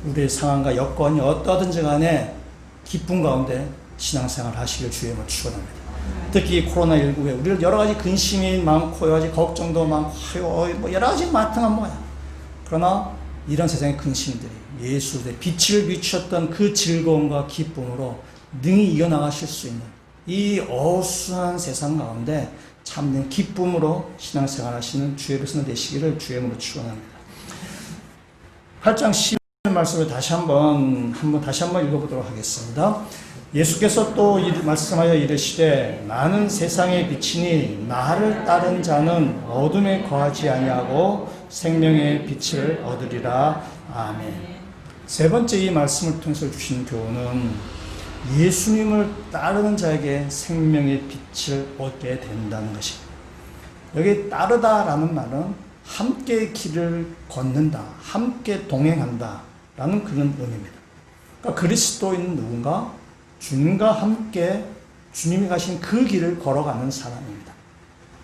우리의 상황과 여건이 어떠하든지 간에 기쁨 가운데 신앙생활 하시길 주님을 축원합니다. 특히 코로나19에 우리를 여러 가지 근심이 많고 여러 가지 걱정도 많고 뭐 여러 가지 많던 뭐야. 그러나 이런 세상의 근심들이 예수의 빛을 비추었던 그 즐거움과 기쁨으로 능히 이겨나가실 수 있는 이 어수선한 세상 가운데 참된 기쁨으로 신앙생활 하시는 주의 백성 되시기를 주의 이름으로 축원합니다. 8장 10절 말씀을 다시 한번 읽어보도록 하겠습니다. 예수께서 또 말씀하여 이르시되 나는 세상의 빛이니 나를 따른 자는 어둠에 거하지 아니하고 생명의 빛을 얻으리라. 아멘. 세 번째 이 말씀을 통해서 주신 교훈은 예수님을 따르는 자에게 생명의 빛을 얻게 된다는 것입니다. 여기 따르다라는 말은 함께 길을 걷는다, 함께 동행한다 라는 그런 의미입니다. 그러니까 그리스도인은 누군가? 주님과 함께 주님이 가신 그 길을 걸어가는 사람입니다.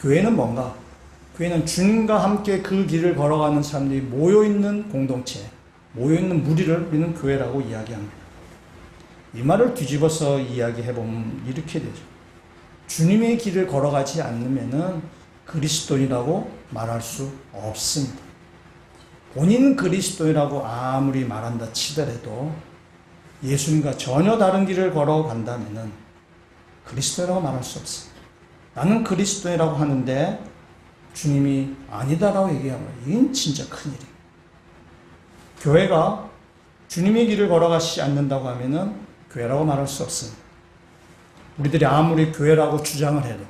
교회는 뭔가? 교회는 주님과 함께 그 길을 걸어가는 사람들이 모여있는 공동체, 모여있는 무리를 우리는 교회라고 이야기합니다. 이 말을 뒤집어서 이야기해보면 이렇게 되죠. 주님의 길을 걸어가지 않으면 그리스도인이라고 말할 수 없습니다. 본인은 그리스도인이라고 아무리 말한다 치더라도 예수님과 전혀 다른 길을 걸어간다면 그리스도라고 말할 수 없습니다. 나는 그리스도라고 하는데 주님이 아니다라고 얘기하면 이건 진짜 큰일이에요. 교회가 주님의 길을 걸어가시지 않는다고 하면은 교회라고 말할 수 없습니다. 우리들이 아무리 교회라고 주장을 해도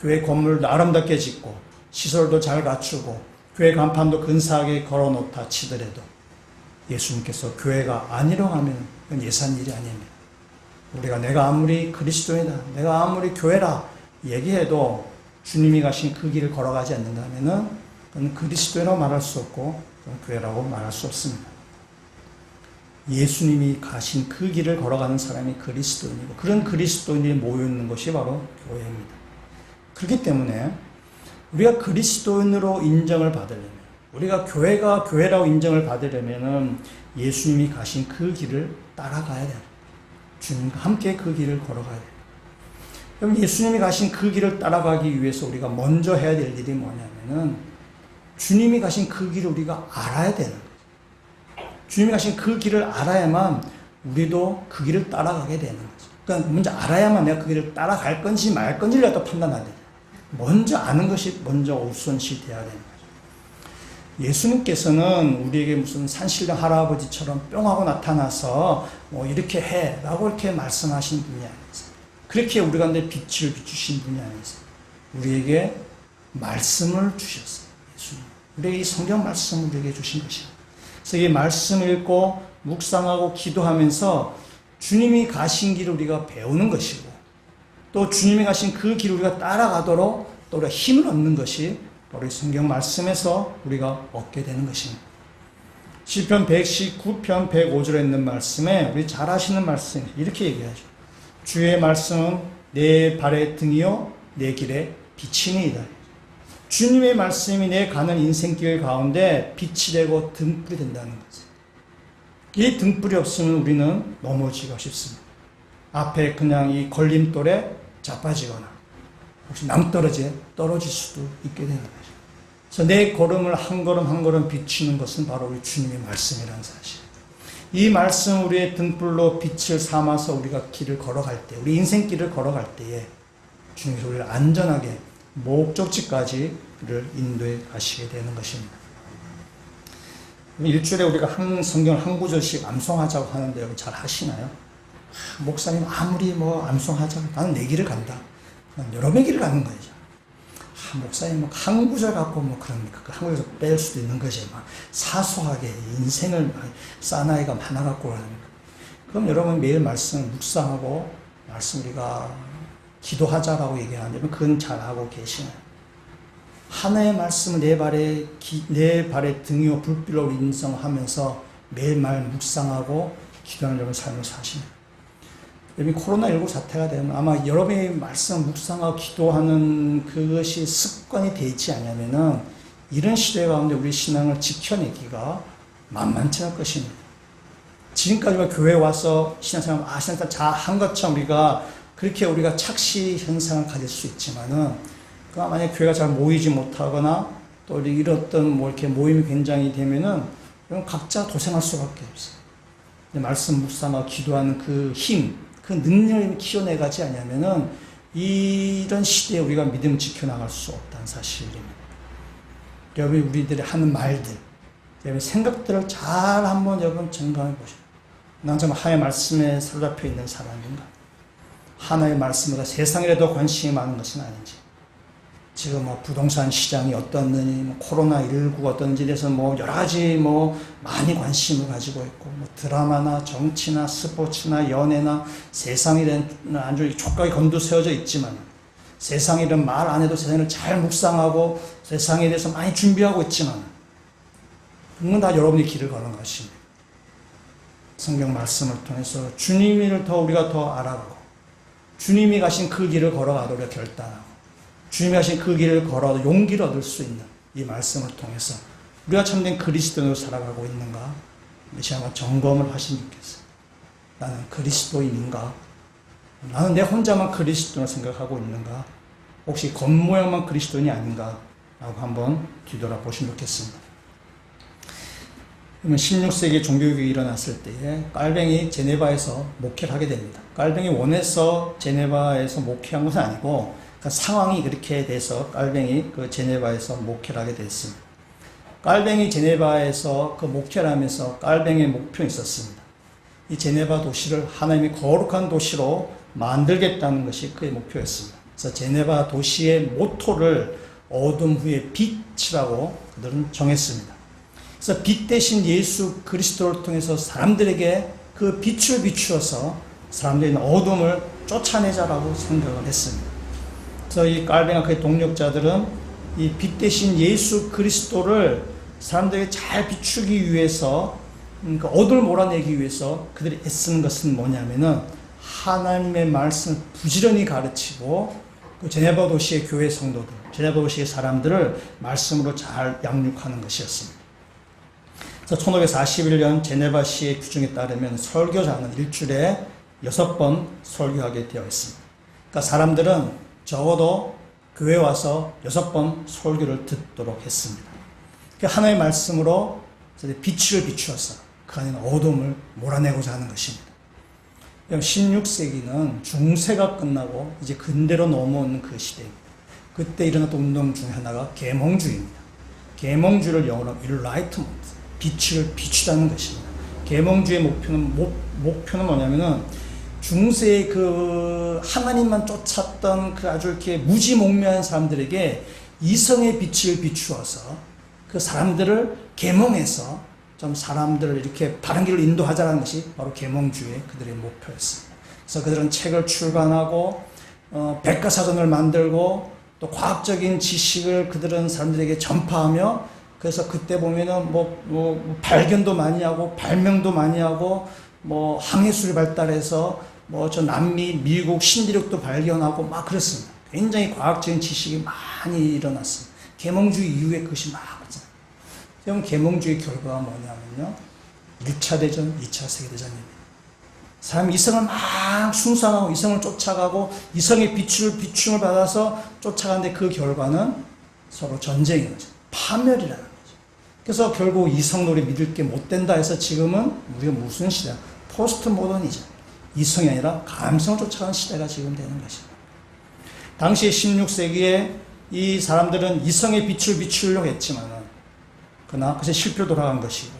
교회 건물도 아름답게 짓고 시설도 잘 갖추고 교회 간판도 근사하게 걸어놓다 치더라도 예수님께서 교회가 아니라고 하면 그건 예산 일이 아닙니다. 우리가 내가 아무리 그리스도이다, 내가 아무리 교회라 얘기해도 주님이 가신 그 길을 걸어가지 않는다 하면은 그건 그리스도라고 말할 수 없고 그건 교회라고 말할 수 없습니다. 예수님이 가신 그 길을 걸어가는 사람이 그리스도인이고 그런 그리스도인이 모여있는 것이 바로 교회입니다. 그렇기 때문에 우리가 그리스도인으로 인정을 받으려면 우리가 교회가 교회라고 인정을 받으려면 예수님이 가신 그 길을 따라가야 돼요. 주님과 함께 그 길을 걸어가야 돼요. 그럼 예수님이 가신 그 길을 따라가기 위해서 우리가 먼저 해야 될 일이 뭐냐면은 주님이 가신 그 길을 우리가 알아야 되는 거예요. 주님이 가신 그 길을 알아야만 우리도 그 길을 따라가게 되는 거죠. 그러니까 먼저 알아야만 내가 그 길을 따라갈 건지 말 건지를 또 판단해야 돼요. 먼저 아는 것이 먼저 우선시 돼야 되는 거죠. 예수님께서는 우리에게 무슨 산신령 할아버지처럼 뿅하고 나타나서 뭐 이렇게 해 라고 이렇게 말씀하신 분이 아니세요. 그렇게 우리 가운데 빛을 비추신 분이 아니세요. 우리에게 말씀을 주셨어요. 예수님. 우리에게 이 성경 말씀을 우리에게 주신 것이에요. 그래서 이 말씀을 읽고 묵상하고 기도하면서 주님이 가신 길을 우리가 배우는 것이고 또 주님이 가신 그 길을 우리가 따라가도록 또 우리가 힘을 얻는 것이 바로 이 성경 말씀에서 우리가 얻게 되는 것입니다. 시편 119편 105절에 있는 말씀에 우리 잘 아시는 말씀 이렇게 얘기하죠. 주의 말씀은 내 발의 등이요 내 길의 빛이니이다. 주님의 말씀이 내 가는 인생길 가운데 빛이 되고 등불이 된다는 거죠. 이 등불이 없으면 우리는 넘어지기가 쉽습니다. 앞에 그냥 이 걸림돌에 자빠지거나 혹시 낭떠러지에 떨어질 수도 있게 되는 거죠. 그래서 내 걸음을 한 걸음 한 걸음 비추는 것은 바로 우리 주님의 말씀이라는 사실. 이 말씀 우리의 등불로 빛을 삼아서 우리가 길을 걸어갈 때, 우리 인생길을 걸어갈 때에 주님께서 우리를 안전하게 목적지까지를 인도해 가시게 되는 것입니다. 일주일에 우리가 한 성경을 한 구절씩 암송하자고 하는데 여러분 잘 하시나요? 목사님 아무리 뭐 암송하자고 나는 내 길을 간다. 난 여러분의 길을 가는 거죠. 목사님 뭐 한 구절 갖고 뭐 그럽니까? 그 한 구절 뺄 수도 있는 거지. 막 사소하게 인생을 사나이가 하나 갖고 그러니까. 그럼 여러분 매일 말씀 묵상하고 말씀 우리가 기도하자라고 얘기하는데 그건 잘하고 계시나요? 하나의 말씀을 내 발에 등이요 불빛으로 인정하면서 매일말 묵상하고 기도하는 여러분 삶을 사시나요? 여러분 코로나19 사태가 되면 아마 여러분의 말씀 묵상하고 기도하는 그것이 습관이 되어 있지 않냐면은 이런 시대 가운데 우리 신앙을 지켜내기가 만만치 않을 것입니다. 지금까지 교회에 와서 신앙생활 신앙생활 한 것처럼 그렇게 우리가 착시 현상을 가질 수 있지만은 만약 교회가 잘 모이지 못하거나 또 이런 어떤 뭐 이렇게 모임이 굉장히 되면은 각자 도생할 수밖에 없어요. 말씀 묵상하고 기도하는 그 힘, 그 능력을 키워내가지 않냐면은 이런 시대에 우리가 믿음을 지켜나갈 수 없다는 사실입니다. 여러분 우리들이 하는 말들, 여러분 생각들을 잘 한번 여러분 점검해 보시죠. 난 정말 하나님의 말씀에 사로잡혀 있는 사람인가? 하나의 말씀보다 세상이라도 관심이 많은 것은 아닌지. 지금 뭐 부동산 시장이 어떻느니, 뭐 코로나19가 어떤지에 대해서 뭐 여러 가지 뭐 많이 관심을 가지고 있고, 뭐 드라마나 정치나 스포츠나 연애나 세상에 대한 아주 촉각이 곤두세워져 있지만, 세상에 대한 말 안 해도 세상을 잘 묵상하고 세상에 대해서 많이 준비하고 있지만, 그건 다 여러분이 길을 가는 것입니다. 성경 말씀을 통해서 주님을 우리가 더 알아가고, 주님이 가신 그 길을 걸어가도록 우리가 결단하고, 주님이 가신 그 길을 걸어도 용기를 얻을 수 있는 이 말씀을 통해서 우리가 참된 그리스도인으로 살아가고 있는가? 다시 한번 점검을 하시면 좋겠어요. 나는 그리스도인인가? 나는 내 혼자만 그리스도인을 생각하고 있는가? 혹시 겉모양만 그리스도인이 아닌가? 라고 한번 뒤돌아보시면 좋겠습니다. 그러면 16세기 종교개혁이 일어났을 때에 깔뱅이 제네바에서 목회를 하게 됩니다. 깔뱅이 원에서 제네바에서 목회한 것은 아니고 그 상황이 그렇게 돼서 깔뱅이 그 제네바에서 목회를 하게 됐습니다. 깔뱅이 제네바에서 그 목회를 하면서 깔뱅이의 목표가 있었습니다. 이 제네바 도시를 하나님이 거룩한 도시로 만들겠다는 것이 그의 목표였습니다. 그래서 제네바 도시의 모토를 어둠 후의 빛이라고 그들은 정했습니다. 그래서 빛 대신 예수 그리스도를 통해서 사람들에게 그 빛을 비추어서 사람들이 어둠을 쫓아내자라고 생각을 했습니다. 그래서 이 깔뱅이와 그의 동력자들은 이 빛 대신 예수 그리스도를 사람들에게 잘 비추기 위해서, 그러니까 어둠을 몰아내기 위해서 그들이 애쓰는 것은 뭐냐면은 하나님의 말씀을 부지런히 가르치고 그 제네바 도시의 교회 성도들, 제네바 도시의 사람들을 말씀으로 잘 양육하는 것이었습니다. 그래서 1541년 제네바시의 규정에 따르면 설교자는 일주일에 6번 설교하게 되어 있습니다. 그러니까 사람들은 적어도 교회에 와서 6번 설교를 듣도록 했습니다. 하나님의 말씀으로 빛을 비추어서 그 안에 어둠을 몰아내고자 하는 것입니다. 16세기는 중세가 끝나고 이제 근대로 넘어오는 그 시대입니다. 그때 일어났던 운동 중에 하나가 계몽주의입니다. 계몽주의를 영어로 enlightenment, 빛을 비추다는 것입니다. 계몽주의의 목표는 뭐냐면은 중세의 그 하나님만 쫓았던 그 아주 이렇게 무지몽매한 사람들에게 이성의 빛을 비추어서 그 사람들을 계몽해서 좀 사람들을 이렇게 바른 길로 인도하자는 것이 바로 계몽주의의 그들의 목표였습니다. 그래서 그들은 책을 출간하고 백과사전을 만들고 또 과학적인 지식을 그들은 사람들에게 전파하며, 그래서 그때 보면은 발견도 많이 하고 발명도 많이 하고 항해술이 발달해서 저 남미, 미국 신대륙도 발견하고 막 그랬습니다. 굉장히 과학적인 지식이 많이 일어났습니다. 계몽주의 이후에 그것이 막 그렇잖아요. 그럼 계몽주의 결과가 뭐냐면요, 1차 대전, 2차 세계대전입니다. 사람이 이성을 막 숭상하고 이성을 쫓아가고 이성의 비춤을 받아서 쫓아가는데 그 결과는 서로 전쟁인 거죠. 파멸이라는 거죠. 그래서 결국 이성놀이 믿을 게 못 된다 해서 지금은 우리가 무슨 시대야? 포스트 모던이죠. 이성이 아니라 감성을 쫓아가는 시대가 지금 되는 것입니다. 당시 16세기에 이 사람들은 이성의 빛을 비추려고 했지만은 그러나 그것이 실패로 돌아간 것이고,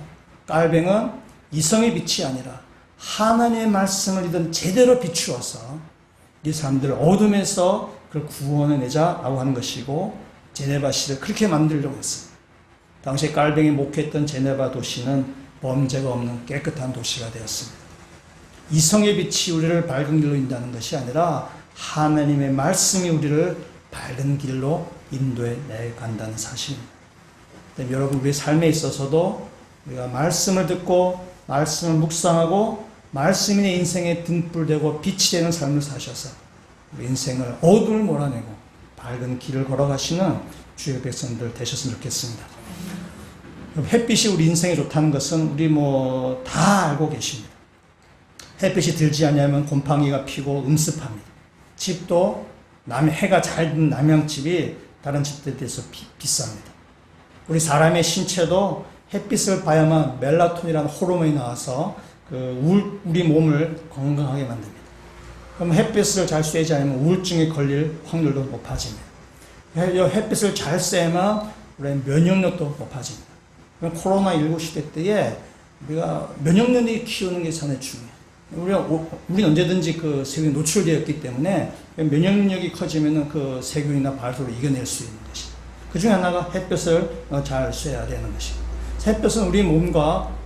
깔뱅은 이성의 빛이 아니라 하나님의 말씀을 이든 제대로 비추어서 이 사람들을 어둠에서 그걸 구원해내자라고 하는 것이고, 제네바시를 그렇게 만들려고 했습니다. 당시에 깔뱅이 목회했던 제네바 도시는 범죄가 없는 깨끗한 도시가 되었습니다. 이성의 빛이 우리를 밝은 길로 인도하는 것이 아니라 하나님의 말씀이 우리를 밝은 길로 인도해 내간다는 사실입니다. 여러분, 우리 삶에 있어서도 우리가 말씀을 듣고 말씀을 묵상하고 말씀이 내 인생에 등불되고 빛이 되는 삶을 사셔서 우리 인생을 어둠을 몰아내고 밝은 길을 걸어가시는 주의 백성들 되셨으면 좋겠습니다. 햇빛이 우리 인생에 좋다는 것은 우리 다 알고 계십니다. 햇빛이 들지 않으면 곰팡이가 피고 음습합니다. 집도 해가 잘 드는 남양집이 다른 집들에 비해서 비쌉니다. 우리 사람의 신체도 햇빛을 봐야만 멜라토닌이라는 호르몬이 나와서 우리 몸을 건강하게 만듭니다. 그럼 햇빛을 잘 쐬지 않으면 우울증에 걸릴 확률도 높아집니다. 햇빛을 잘 쐬면 우리 면역력도 높아집니다. 그럼 코로나19 시대 때에 우리가 면역력을 키우는 게 상당히 중요해요. 우리는 언제든지 그 세균에 노출되었기 때문에 면역력이 커지면 그 세균이나 바이러스를 이겨낼 수 있는 것입니다. 그 중에 하나가 햇볕을 잘 쐬야 되는 것입니다. 햇볕은 우리 몸과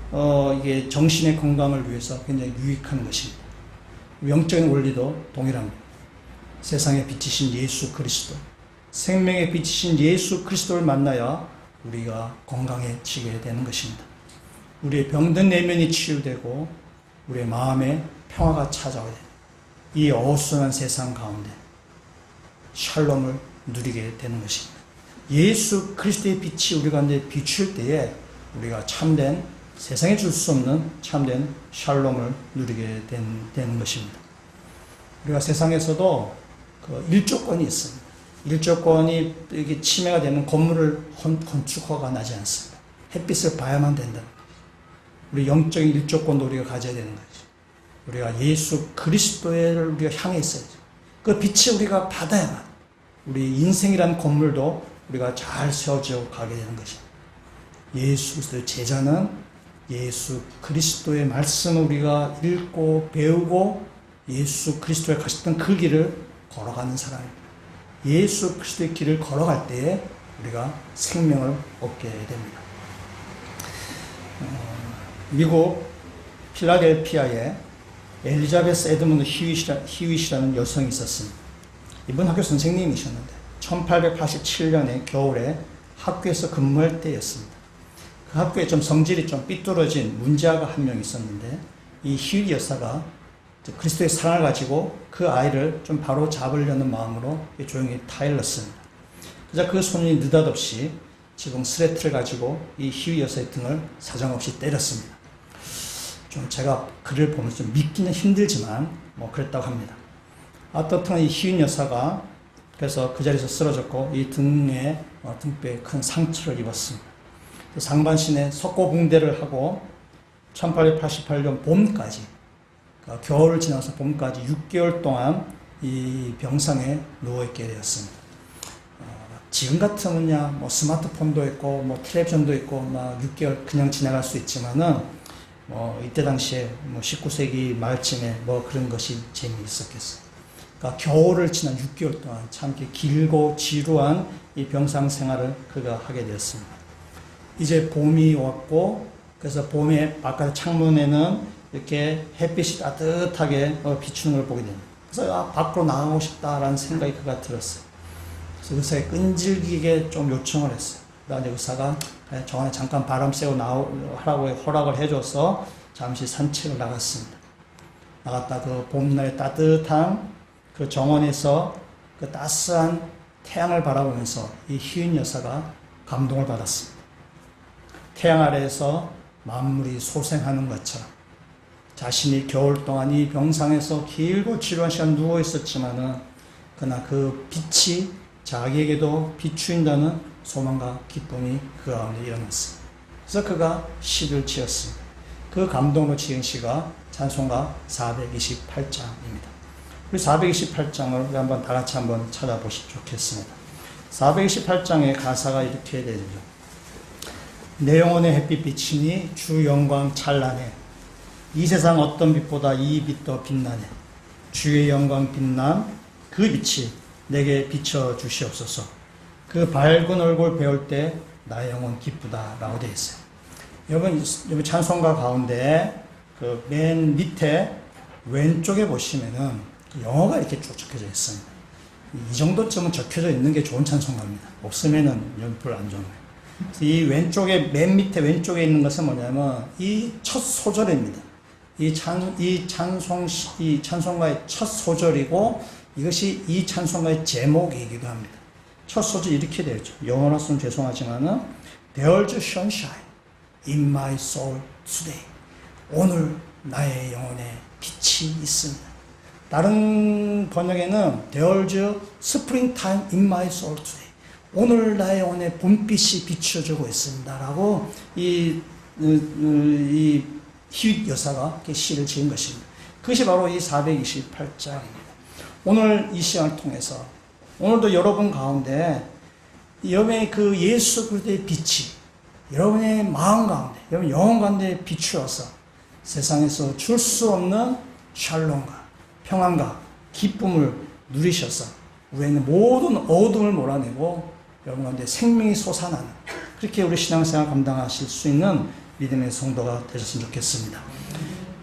이게 정신의 건강을 위해서 굉장히 유익한 것입니다. 영적인 원리도 동일합니다. 세상에 빛이신 예수 그리스도, 생명의 빛이신 예수 그리스도를 만나야 우리가 건강해지게 되는 것입니다. 우리의 병든 내면이 치유되고 우리의 마음에 평화가 찾아오게 됩니다. 이 어수선한 세상 가운데 샬롬을 누리게 되는 것입니다. 예수 그리스도의 빛이 우리 가운데 비출 때에 우리가 참된, 세상에 줄 수 없는 참된 샬롬을 누리게 되는 것입니다. 우리가 세상에서도 그 일조권이 있습니다. 일조권이 이게 침해가 되면 건물을 건축허가 나지 않습니다. 햇빛을 봐야만 된다. 우리 영적인 일조권도 우리가 가져야 되는 거죠. 우리가 예수 그리스도를 우리가 향해 있어야죠. 그 빛을 우리가 받아야만 우리 인생이라는 건물도 우리가 잘 세워져 가게 되는 것입니다. 예수 그리스도의 제자는 예수 그리스도의 말씀을 우리가 읽고 배우고 예수 그리스도에 가셨던 그 길을 걸어가는 사람입니다. 예수 그리스도의 길을 걸어갈 때에 우리가 생명을 얻게 됩니다. 미국 필라델피아에 엘리자베스 에드문드 히윗이라는 여성이 있었습니다. 이분 학교 선생님이셨는데 1887년에 겨울에 학교에서 근무할 때였습니다. 그 학교에 좀 성질이 좀 삐뚤어진 문제아가 한 명 있었는데 이 히윗 여사가 그리스도의 사랑을 가지고 그 아이를 좀 바로 잡으려는 마음으로 조용히 타일렀습니다. 그러자 그 소년이 느닷없이 지금 스레트를 가지고 이 히윗 여사의 등을 사정없이 때렸습니다. 좀 제가 글을 보면서 좀 믿기는 힘들지만 뭐 그랬다고 합니다. 어떻든 이 히윗 여사가 그래서 그 자리에서 쓰러졌고 이 등에 등뼈에 큰 상처를 입었습니다. 상반신에 석고붕대를 하고 1888년 봄까지 그러니까 겨울을 지나서 봄까지 6개월 동안 이 병상에 누워있게 되었습니다. 지금 같으면야 뭐 스마트폰도 있고 뭐 텔레비전도 있고 막 6개월 그냥 지나갈 수 있지만은 이때 당시에 뭐 19세기 말쯤에 뭐 그런 것이 재미있었겠어요. 그러니까 겨울을 지난 6개월 동안 참 길고 지루한 이 병상 생활을 그가 하게 되었습니다. 이제 봄이 왔고 그래서 봄에 바깥 창문에는 이렇게 햇빛이 따뜻하게 비추는 걸 보게 됩니다. 그래서 밖으로 나가고 싶다라는 생각이 그가 들었어요. 그래서 의사에 끈질기게 좀 요청을 했어요. 그다음에 의사가 저 안에 잠깐 바람 쐬고 하라고 허락을 해줘서 잠시 산책을 나갔습니다. 나갔다 그 봄날의 따뜻한 그 정원에서 그 따스한 태양을 바라보면서 이 희은 여사가 감동을 받았습니다. 태양 아래에서 만물이 소생하는 것처럼 자신이 겨울 동안 이 병상에서 길고 지루한 시간 누워 있었지만은 그러나 그 빛이 자기에게도 비추인다는 소망과 기쁨이 그 가운데 일어났습니다. 그래서 그가 시를 지었습니다. 그 감동으로 지은 시가 찬송가 428장입니다. 우리 428장을 우리 한번 다 같이 한번 찾아보시면 좋겠습니다. 428장의 가사가 이렇게 되죠. 내 영혼의 햇빛 비치니 주 영광 찬란해. 이 세상 어떤 빛보다 이 빛 더 빛나네. 주의 영광 빛남 그 빛이 내게 비춰 주시옵소서. 그 밝은 얼굴 배울 때 나의 영혼 기쁘다 라고 되어 있어요. 여러분 찬송가 가운데 그 맨 밑에 왼쪽에 보시면은 영어가 이렇게 쭉 적혀져 있습니다. 이 정도쯤은 적혀져 있는 게 좋은 찬송가입니다. 없으면은 별로 안 좋은 거예요. 이 왼쪽에 맨 밑에 왼쪽에 있는 것은 뭐냐면 이 첫 소절입니다. 이 찬송가의 첫 소절이고 이것이 이 찬송가의 제목이기도 합니다. 첫 소절 이렇게 되어 있죠. 영어로서는 죄송하지만은 There's sunshine in my soul today. 오늘 나의 영혼에 빛이 있습니다. 다른 번역에는 There's springtime in my soul today. 오늘 나의 영혼에 봄빛이 비춰주고 있습니다. 라고 이 히윗 여사가 시를 지은 것입니다. 그것이 바로 이 428장입니다. 오늘 이 시간을 통해서 오늘도 여러분 가운데 여러분의 그 예수 그리스도의 빛이 여러분의 마음 가운데 여러분 영혼 가운데 비추어서 세상에서 줄 수 없는 샬롬과 평안과 기쁨을 누리셔서 우리에 있는 모든 어둠을 몰아내고 여러분 가운데 생명이 솟아나는 그렇게 우리 신앙생활 감당하실 수 있는 믿음의 성도가 되셨으면 좋겠습니다.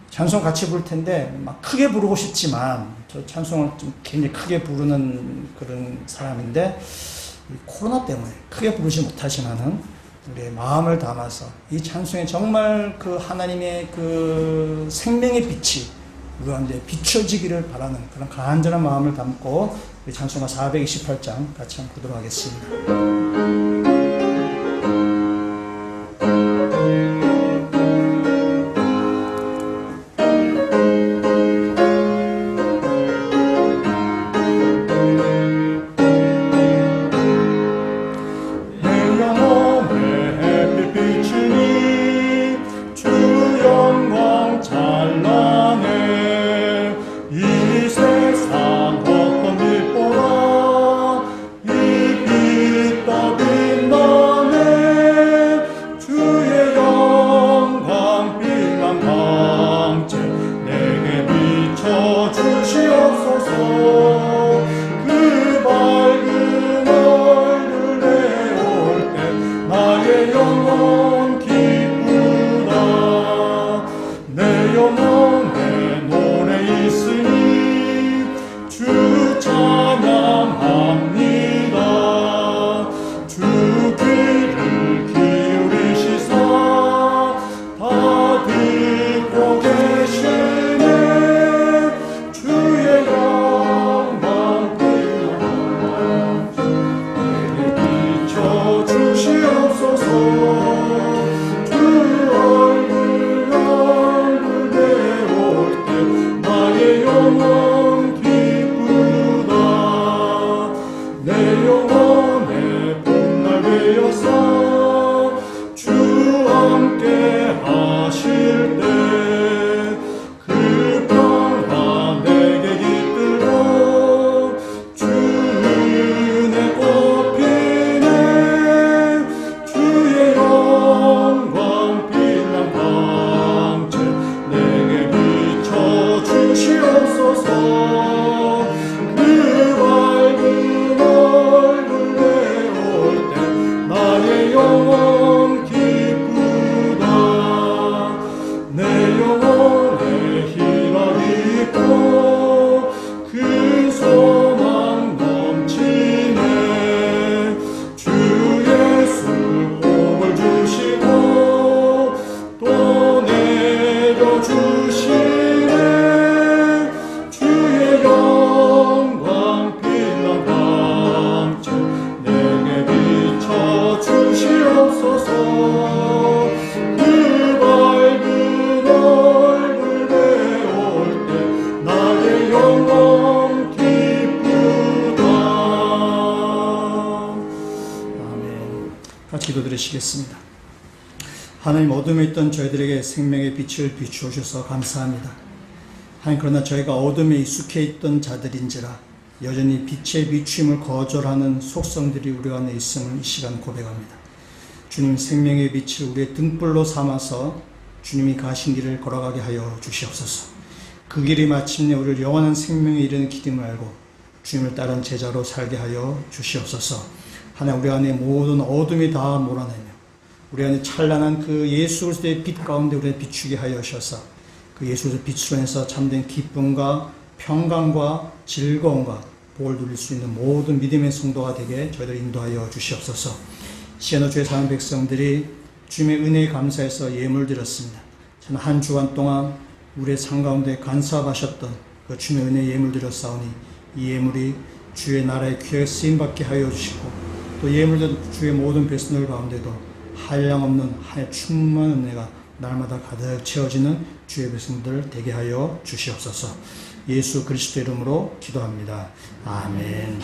찬송 같이 부를 텐데 막 크게 부르고 싶지만 저 찬송을 좀 굉장히 크게 부르는 그런 사람인데 코로나 때문에 크게 부르지 못하지만은 우리의 마음을 담아서 이 찬송에 정말 그 하나님의 그 생명의 빛이 우리 가운데 비춰지기를 바라는 그런 간절한 마음을 담고 우리 찬송가 428장 같이 한번 보도록 하겠습니다. 이 세상 어떤 빛보다 이 빛 더 내 영혼의 희망이 있고 그 소망 넘치네. 주 예수 복을 주시고 또 내려주시네. 주의 영광 빛난 광채 내게 비춰 주시옵소서. 그 밝은 얼굴 내올 때 나의 영광 기쁘다. 아멘. 같이 기도드리시겠습니다. 하나님, 어둠에 있던 저희들에게 생명의 빛을 비추어주셔서 감사합니다. 하나님, 그러나 저희가 어둠에 익숙해 있던 자들인지라 여전히 빛의 비추임을 거절하는 속성들이 우리 안에 있음을 이 시간 고백합니다. 주님, 생명의 빛을 우리의 등불로 삼아서 주님이 가신 길을 걸어가게 하여 주시옵소서. 그 길이 마침내 우리를 영원한 생명에 이르는 길임을 알고 주님을 따른 제자로 살게 하여 주시옵소서. 하나님, 우리 안에 모든 어둠이 다 몰아내며 우리 안에 찬란한 그 예수 그리스도의 빛 가운데 우리를 비추게 하여 주셔서 그 예수 그리스도의 빛으로 인해서 참된 기쁨과 평강과 즐거움과 복을 누릴 수 있는 모든 믿음의 성도가 되게 저희들 인도하여 주시옵소서. 시간도 주의 사는 백성들이 주님의 은혜에 감사해서 예물 드렸습니다. 저는 한 주간 동안 우리의 삶 가운데 간사하셨던 그 주님의 은혜 예물 드렸사오니 이 예물이 주의 나라의 귀하게 쓰임받게 하여 주시고 또 예물된 주의 모든 백성들 가운데도 한량없는 하늘 충만한 은혜가 날마다 가득 채워지는 주의 백성들 되게 하여 주시옵소서. 예수 그리스도 이름으로 기도합니다. 아멘.